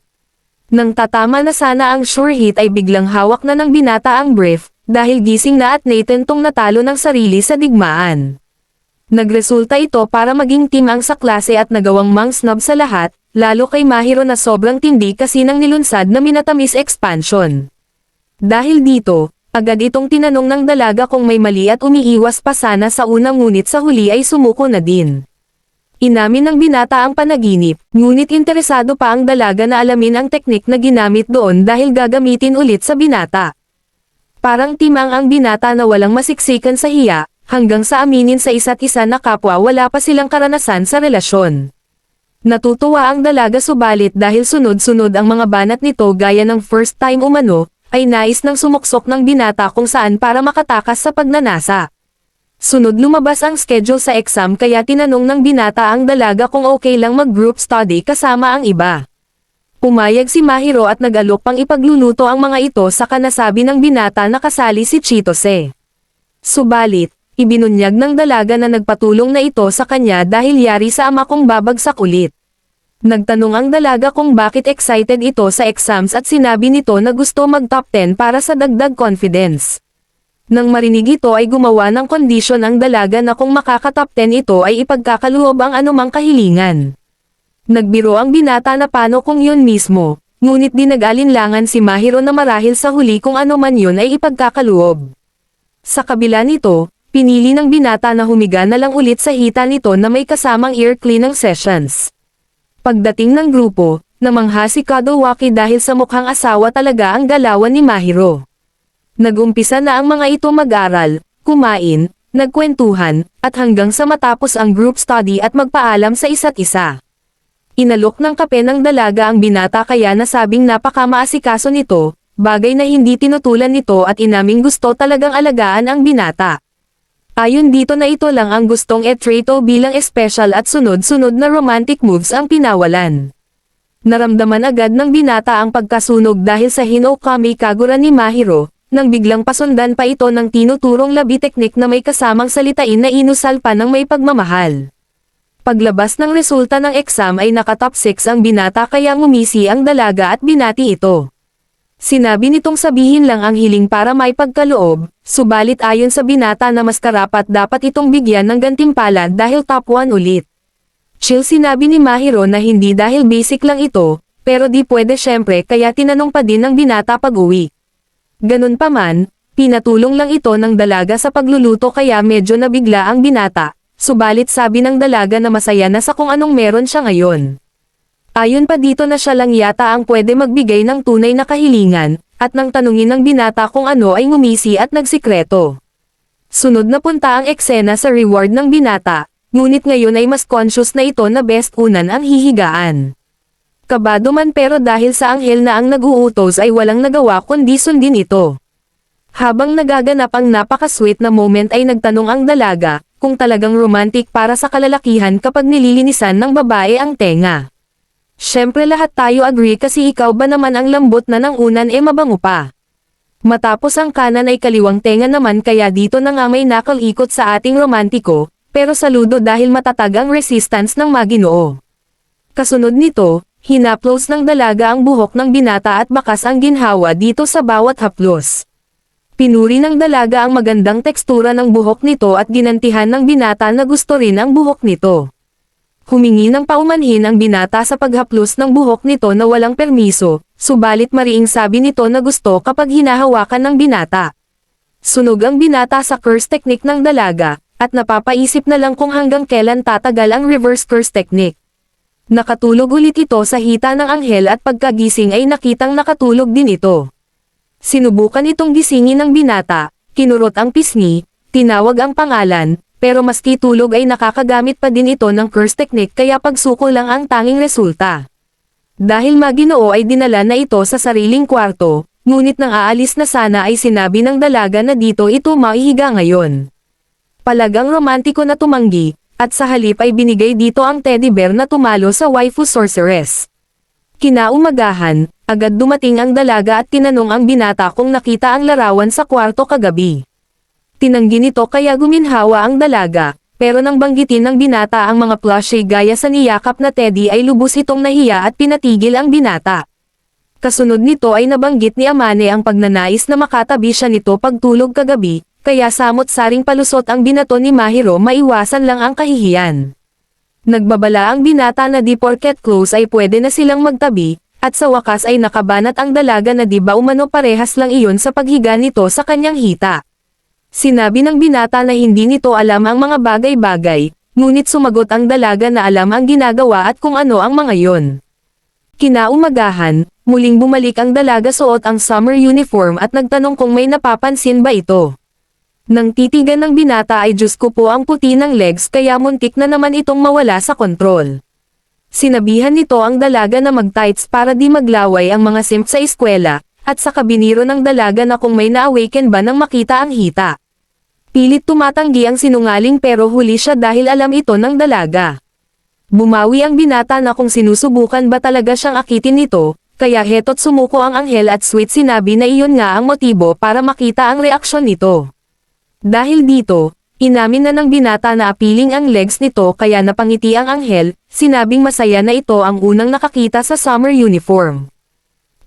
Nang tatama na sana ang sure hit ay biglang hawak na ng binata ang brief, dahil gising na at natentong natalo ng sarili sa digmaan. Nagresulta ito para maging team ang sa klase at nagawang mang snob sa lahat, lalo kay Mahiro na sobrang tindi kasi ng nilunsad na minatamis expansion. Dahil dito, agad itong tinanong ng dalaga kung may mali at umiiwas pa sana sa unang ngunit sa huli ay sumuko na din. Inamin ng binata ang panaginip, ngunit interesado pa ang dalaga na alamin ang teknik na ginamit doon dahil gagamitin ulit sa binata. Parang timang ang binata na walang masiksikan sa hiya, hanggang sa aminin sa isa't isa na kapwa wala pa silang karanasan sa relasyon. Natutuwa ang dalaga subalit dahil sunod-sunod ang mga banat nito gaya ng first time umano, ay nais ng sumuksok ng binata kung saan para makatakas sa pagnanasa. Sunod lumabas ang schedule sa exam kaya tinanong ng binata ang dalaga kung okay lang mag-group study kasama ang iba. Pumayag si Mahiro at nag-alok pang ipagluluto ang mga ito sa kanasabi ng binata na kasali si Chitose. Subalit, ibinunyag ng dalaga na nagpatulong na ito sa kanya dahil yari sa ama kong babagsak ulit. Nagtanong ang dalaga kung bakit excited ito sa exams at sinabi nito na gusto mag-top 10 para sa dagdag confidence. Nang marinig ito ay gumawa ng kondisyon ang dalaga na kung makaka-top 10 ito ay ipagkakaluob ang anumang kahilingan. Nagbiro ang binata na paano kung yun mismo, ngunit di nag-alinlangan si Mahiro na marahil sa huli kung ano man yun ay ipagkakaluob. Sa kabila nito, pinili ng binata na humiga na lang ulit sa hita nito na may kasamang ear cleaning sessions. Pagdating ng grupo, namangha si Kadowaki dahil sa mukhang asawa talaga ang galawan ni Mahiro. Nag-umpisa na ang mga ito mag-aral, kumain, nagkwentuhan, at hanggang sa matapos ang group study at magpaalam sa isa't isa. Inalok ng kape ng dalaga ang binata kaya nasabing napakamaasikaso nito, bagay na hindi tinutulan nito at inaming gusto talagang alagaan ang binata. Ayon dito na ito lang ang gustong etreto bilang espesyal at sunod-sunod na romantic moves ang pinawalan. Naramdaman agad ng binata ang pagkasunog dahil sa Hinokami Kagura ni Mahiro, nang biglang pasundan pa ito ng tinuturong labi teknik na may kasamang salitain na inusal pa ng may pagmamahal. Paglabas ng resulta ng exam ay nakatop 6 ang binata kaya ngumisi ang dalaga at binati ito. Sinabi nitong sabihin lang ang hiling para may pagkaloob, subalit ayon sa binata na mas karapat dapat itong bigyan ng gantimpala dahil top 1 ulit. Chill sinabi ni Mahiro na hindi dahil basic lang ito, pero di pwede syempre kaya tinanong pa din ng binata pag-uwi. Ganun pa man, pinatulong lang ito ng dalaga sa pagluluto kaya medyo nabigla ang binata, subalit sabi ng dalaga na masaya na sa kung anong meron siya ngayon. Ayon pa dito na siya lang yata ang pwede magbigay ng tunay na kahilingan, at nang tanungin ng binata kung ano ay ngumisi at nagsikreto. Sunod na punta ang eksena sa reward ng binata, ngunit ngayon ay mas conscious na ito na best unan ang hihigaan. Kabado man pero dahil sa anghel na ang nag-uutos ay walang nagawa kundi sundin ito. Habang nagaganap ang napaka-sweet na moment ay nagtanong ang dalaga, kung talagang romantic para sa kalalakihan kapag nililinisan ng babae ang tenga. Syempre lahat tayo agree kasi ikaw ba naman ang lambot na ng unan mabango pa. Matapos ang kanan ay kaliwang tenga naman kaya dito na nga may nakal-ikot sa ating romantiko, pero saludo dahil matatag ang resistance ng Maginoo. Kasunod nito, hinaplos ng dalaga ang buhok ng binata at bakas ang ginhawa dito sa bawat haplos. Pinuri ng dalaga ang magandang tekstura ng buhok nito at ginantihan ng binata na gusto rin ang buhok nito. Humingi ng paumanhin ang binata sa paghaplos ng buhok nito na walang permiso, subalit mariing sabi nito na gusto kapag hinahawakan ng binata. Sunog ang binata sa curse technique ng dalaga, at napapaisip na lang kung hanggang kailan tatagal ang reverse curse technique. Nakatulog ulit ito sa hita ng anghel at pagkagising ay nakitang nakatulog din ito. Sinubukan itong gisingin ng binata, kinurot ang pisngi, tinawag ang pangalan, pero maski tulog ay nakakagamit pa din ito ng curse technique kaya pagsuko lang ang tanging resulta. Dahil Maginoo ay dinala na ito sa sariling kwarto, ngunit nang aalis na sana ay sinabi ng dalaga na dito ito maihiga ngayon. Palagang romantiko na tumanggi, at sa halip ay binigay dito ang teddy bear na tumalo sa waifu sorceress. Kinaumagahan, agad dumating ang dalaga at tinanong ang binata kung nakita ang larawan sa kwarto kagabi. Tinanggi nito kaya guminhawa ang dalaga, pero nang banggitin ng binata ang mga plushie gaya sa niyakap na teddy ay lubos itong nahiya at pinatigil ang binata. Kasunod nito ay nabanggit ni Amane ang pagnanais na makatabi siya nito pagtulog kagabi, kaya samot-saring palusot ang binato ni Mahiro maiwasan lang ang kahihiyan. Nagbabala ang binata na di porket close ay pwede na silang magtabi, at sa wakas ay nakabanat ang dalaga na di ba umano parehas lang iyon sa paghiga nito sa kanyang hita. Sinabi ng binata na hindi nito alam ang mga bagay-bagay, ngunit sumagot ang dalaga na alam ang ginagawa at kung ano ang mga yon. Kinaumagahan, muling bumalik ang dalaga suot ang summer uniform at nagtanong kung may napapansin ba ito. Nang titigan ng binata ay Diyos ko po ang puti ng legs kaya muntik na naman itong mawala sa kontrol. Sinabihan nito ang dalaga na mag-tights para di maglaway ang mga simp sa eskwela, at saka biniro ng dalaga na kung may na-awaken ba nang makita ang hita. Pilit tumatanggi ang sinungaling pero huli siya dahil alam ito ng dalaga. Bumawi ang binata na kung sinusubukan ba talaga siyang akitin nito, kaya heto't sumuko ang anghel at sweet sinabi na iyon nga ang motibo para makita ang reaksyon nito. Dahil dito, inamin na ng binata na apiling ang legs nito kaya napangiti ang anghel, sinabing masaya na ito ang unang nakakita sa summer uniform.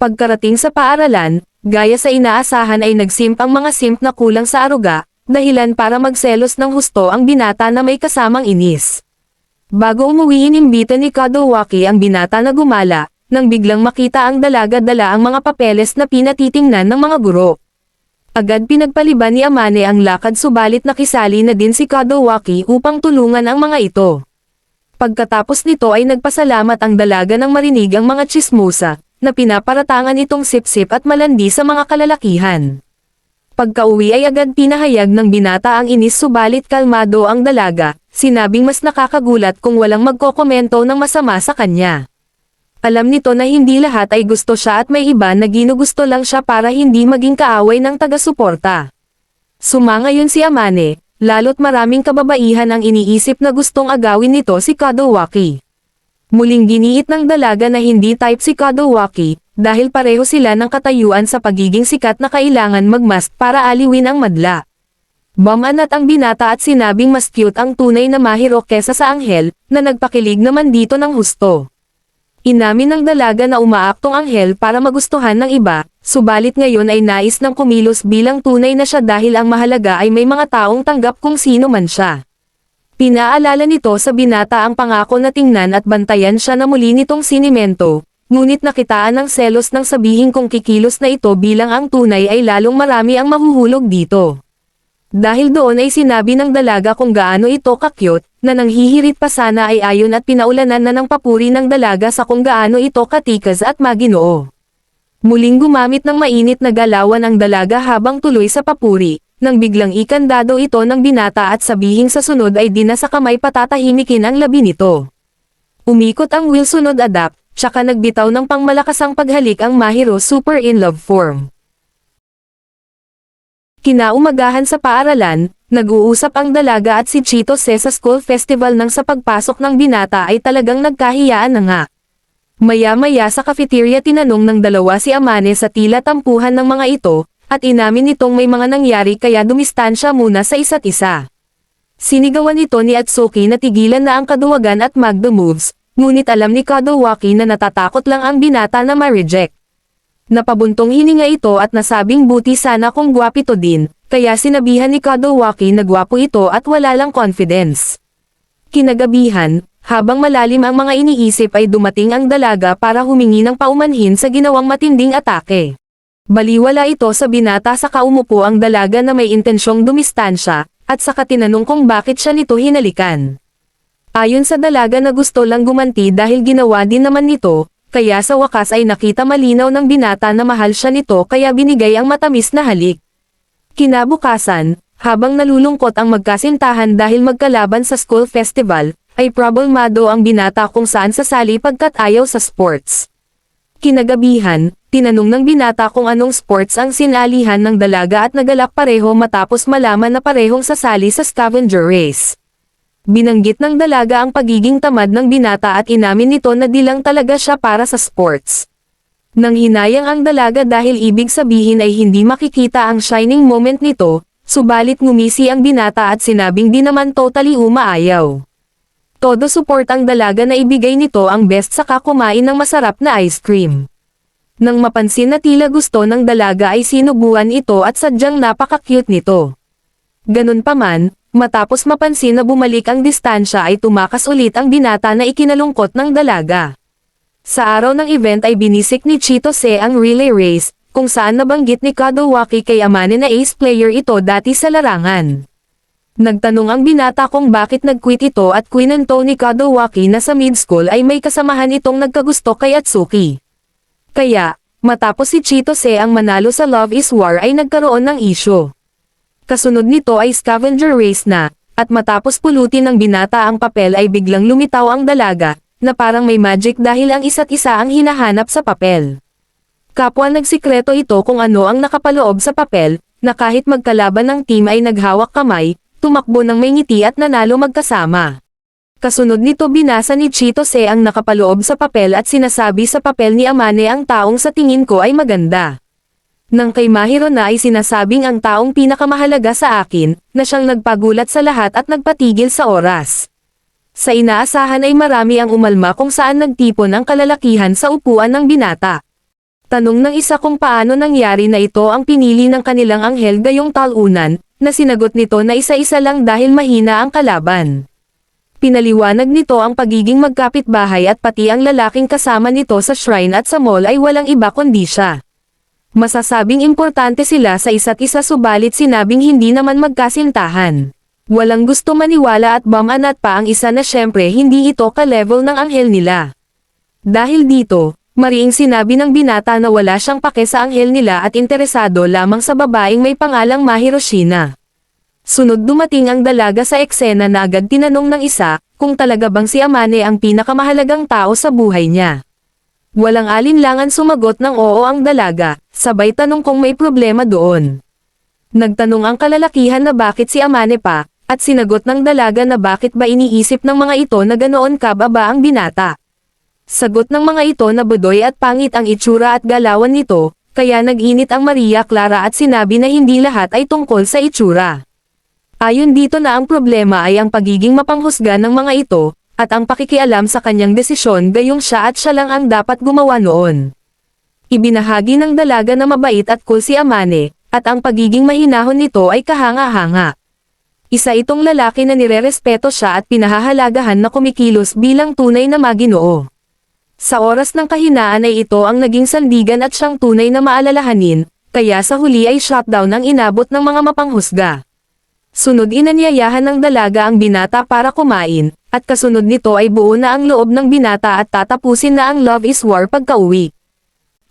Pagkarating sa paaralan, gaya sa inaasahan ay nagsimp ang mga simp na kulang sa aruga, dahilan para magselos ng husto ang binata na may kasamang inis. Bago umuwi inimbita ni Kadowaki ang binata na gumala, nang biglang makita ang dalaga dala ang mga papeles na pinatitingnan ng mga guro. Agad pinagpaliban ni Amane ang lakad subalit nakisali na din si Kadowaki upang tulungan ang mga ito. Pagkatapos nito ay nagpasalamat ang dalaga nang marinig ang mga tsismosa, na pinaparatangan itong sip-sip at malandi sa mga kalalakihan. Pagkauwi ay agad pinahayag ng binata ang inis subalit kalmado ang dalaga, sinabing mas nakakagulat kung walang magkokomento ng masama sa kanya. Alam nito na hindi lahat ay gusto siya at may iba na ginugusto lang siya para hindi maging kaaway ng taga-suporta. Sumangayon si Amane, lalo't maraming kababaihan ang iniisip na gustong agawin nito si Kadowaki. Muling giniit ng dalaga na hindi type si Kadowaki, dahil pareho sila ng katayuan sa pagiging sikat na kailangan magmask para aliwin ang madla. Bamanat ang binata at sinabing mas cute ang tunay na Mahiro kesa sa anghel, na nagpakilig naman dito ng husto. Inamin ng dalaga na umaaktong anghel para magustuhan ng iba, subalit ngayon ay nais ng kumilos bilang tunay na siya dahil ang mahalaga ay may mga taong tanggap kung sino man siya. Pinaalala nito sa binata ang pangako na tingnan at bantayan siya na muli nitong sinimento, ngunit nakitaan ng selos nang sabihin kung kikilos na ito bilang ang tunay ay lalong marami ang mahuhulog dito. Dahil doon ay sinabi ng dalaga kung gaano ito kakyut, na nanghihirit pa sana ay ayon at pinaulanan na ng papuri ng dalaga sa kung gaano ito katikas at maginoo. Muling gumamit ng mainit na galawan ang dalaga habang tuloy sa papuri, nang biglang ikandado ito ng binata at sabihing sa sunod ay di na sa kamay patatahimikin ang labi nito. Umikot ang wheel sunod adapt, tsaka nagbitaw ng pangmalakasang paghalik ang Mahiro super in love form. Kinaumagahan sa paaralan, nag-uusap ang dalaga at si Chitose sa school festival nang sa pagpasok ng binata ay talagang nagkahiyaan na nga. Maya-maya sa cafeteria tinanong ng dalawa si Amane sa tila tampuhan ng mga ito, at inamin nitong may mga nangyari kaya dumistansya muna sa isa't isa. Sinigawan ito ni Atsuki na tigilan na ang kaduwagan at magda moves, ngunit alam ni Kadowaki na natatakot lang ang binata na ma-reject. Napabuntong hininga ito at nasabing buti sana kung gwapito din, kaya sinabihan ni Kadowaki na gwapo ito at wala lang confidence. Kinagabihan, habang malalim ang mga iniisip ay dumating ang dalaga para humingi ng paumanhin sa ginawang matinding atake. Baliwala ito sa binata saka umupo ang dalaga na may intensyong dumistansya, at saka tinanong kung bakit siya nito hinalikan. Ayon sa dalaga na gusto lang gumanti dahil ginawa din naman nito, kaya sa wakas ay nakita malinaw ng binata na mahal siya nito kaya binigay ang matamis na halik. Kinabukasan, habang nalulungkot ang magkasintahan dahil magkalaban sa school festival, ay problemado ang binata kung saan sasali pagkat ayaw sa sports. Kinagabihan, tinanong ng binata kung anong sports ang sinalihan ng dalaga at nagalak pareho matapos malaman na parehong sasali sa scavenger race. Binanggit ng dalaga ang pagiging tamad ng binata at inamin nito na di lang talaga siya para sa sports. Nang hinayang ang dalaga dahil ibig sabihin ay hindi makikita ang shining moment nito, subalit ngumisi ang binata at sinabing di naman totally umaayaw. Todo support ang dalaga na ibigay nito ang best saka kumain ng masarap na ice cream. Nang mapansin na tila gusto ng dalaga ay sinubuan ito at sadyang napaka-cute nito. Ganun pa man, matapos mapansin na bumalik ang distansya ay tumakas ulit ang binata na ikinalungkot ng dalaga. Sa araw ng event ay binisik ni Chitose ang relay race, kung saan nabanggit ni Kadowaki kay Amane na ace player ito dati sa larangan. Nagtanong ang binata kung bakit nag-quit ito at kwinento ni Kadowaki na sa mid-school ay may kasamahan itong nagkagusto kay Atsuki. Kaya, matapos si Chitose ang manalo sa Love is War ay nagkaroon ng issue. Kasunod nito ay scavenger race na, at matapos pulutin ng binata ang papel ay biglang lumitaw ang dalaga, na parang may magic dahil ang isa't isa ang hinahanap sa papel. Kapwa nagsikreto ito kung ano ang nakapaloob sa papel, na kahit magkalaban ng team ay naghawak kamay, tumakbo ng may ngiti at nanalo magkasama. Kasunod nito binasa ni Chitose ang nakapaloob sa papel at sinasabi sa papel ni Amane ang taong sa tingin ko ay maganda. Nang kay Mahiro na ay sinasabing ang taong pinakamahalaga sa akin, na siyang nagpagulat sa lahat at nagpatigil sa oras. Sa inaasahan ay marami ang umalma kung saan nagtipon ang kalalakihan sa upuan ng binata. Tanong ng isa kung paano nangyari na ito ang pinili ng kanilang anghel gayong talunan, na sinagot nito na isa-isa lang dahil mahina ang kalaban. Pinaliwanag nito ang pagiging magkapitbahay at pati ang lalaking kasama nito sa shrine at sa mall ay walang iba kundi siya. Masasabing importante sila sa isa't isa subalit sinabing hindi naman magkasintahan. Walang gusto maniwala at bamanat pa ang isa na syempre hindi ito ka-level ng anghel nila. Dahil dito, mariing sinabi ng binata na wala siyang pake sa anghel nila at interesado lamang sa babaeng may pangalang Mahiroshina. Sunod dumating ang dalaga sa eksena na agad tinanong ng isa, kung talaga bang si Amane ang pinakamahalagang tao sa buhay niya. Walang alinlangan sumagot ng oo ang dalaga, sabay tanong kung may problema doon. Nagtanong ang kalalakihan na bakit si Amane pa, at sinagot ng dalaga na bakit ba iniisip ng mga ito na ganoon kababa ang binata. Sagot ng mga ito na budoy at pangit ang itsura at galawan nito, kaya nag-init ang Maria Clara at sinabi na hindi lahat ay tungkol sa itsura. Ayon dito na ang problema ay ang pagiging mapanghusga ng mga ito, at ang pakikialam sa kanyang desisyon gayong siya at siya lang ang dapat gumawa noon. Ibinahagi ng dalaga na mabait at cool si Amane, at ang pagiging mahinahon nito ay kahanga-hanga. Isa itong lalaki na nirerespeto siya at pinahahalagahan na kumikilos bilang tunay na maginoo. Sa oras ng kahinaan ay ito ang naging sandigan at siyang tunay na maalalahanin, kaya sa huli ay shutdown ang inabot ng mga mapanghusga. Sunod inanyayahan ng dalaga ang binata para kumain, at kasunod nito ay buo na ang loob ng binata at tatapusin na ang Love is War pagka-uwi.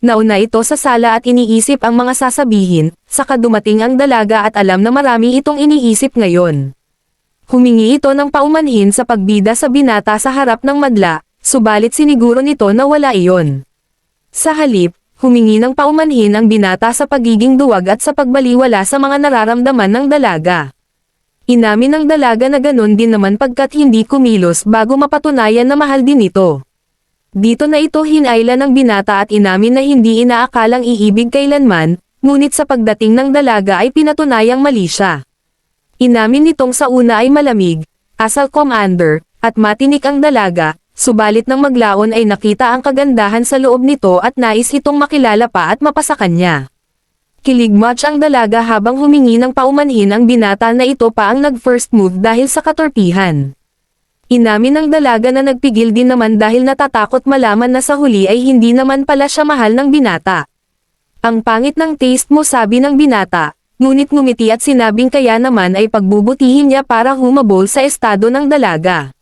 Nauna ito sa sala at iniisip ang mga sasabihin, saka dumating ang dalaga at alam na marami itong iniisip ngayon. Humingi ito ng paumanhin sa pagbida sa binata sa harap ng madla, subalit siniguro nito na wala iyon. Sa halip, humingi ng paumanhin ang binata sa pagiging duwag at sa pagbaliwala sa mga nararamdaman ng dalaga. Inamin ng dalaga na ganon din naman pagkat hindi kumilos bago mapatunayan na mahal din ito. Dito na ito hinayla ng binata at inamin na hindi inaakalang iibig kailanman, ngunit sa pagdating ng dalaga ay pinatunayang mali siya. Inamin nitong sa una ay malamig, asal commander, at matinik ang dalaga, subalit nang maglaon ay nakita ang kagandahan sa loob nito at nais itong makilala pa at mapasakan niya. Kiligmatch ang dalaga habang humingi ng paumanhin ang binata na ito pa ang nag-first move dahil sa katorpihan. Inamin ng dalaga na nagpigil din naman dahil natatakot malaman na sa huli ay hindi naman pala siya mahal ng binata. Ang pangit ng taste mo sabi ng binata, ngunit ngumiti at sinabing kaya naman ay pagbubutihin niya para humabol sa estado ng dalaga.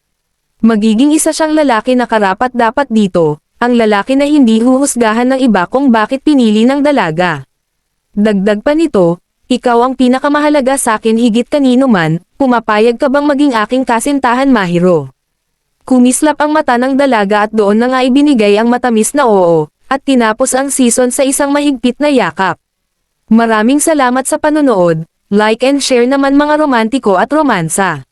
Magiging isa siyang lalaki na karapat-dapat dito, ang lalaki na hindi huhusgahan ng iba kung bakit pinili ng dalaga. Dagdag pa nito, ikaw ang pinakamahalaga sa akin higit kanino man, pumapayag ka bang maging aking kasintahan Mahiro? Kumislap ang mata ng dalaga at doon na nga ibinigay ang matamis na oo, at tinapos ang season sa isang mahigpit na yakap. Maraming salamat sa panonood, like and share naman mga romantiko at romansa.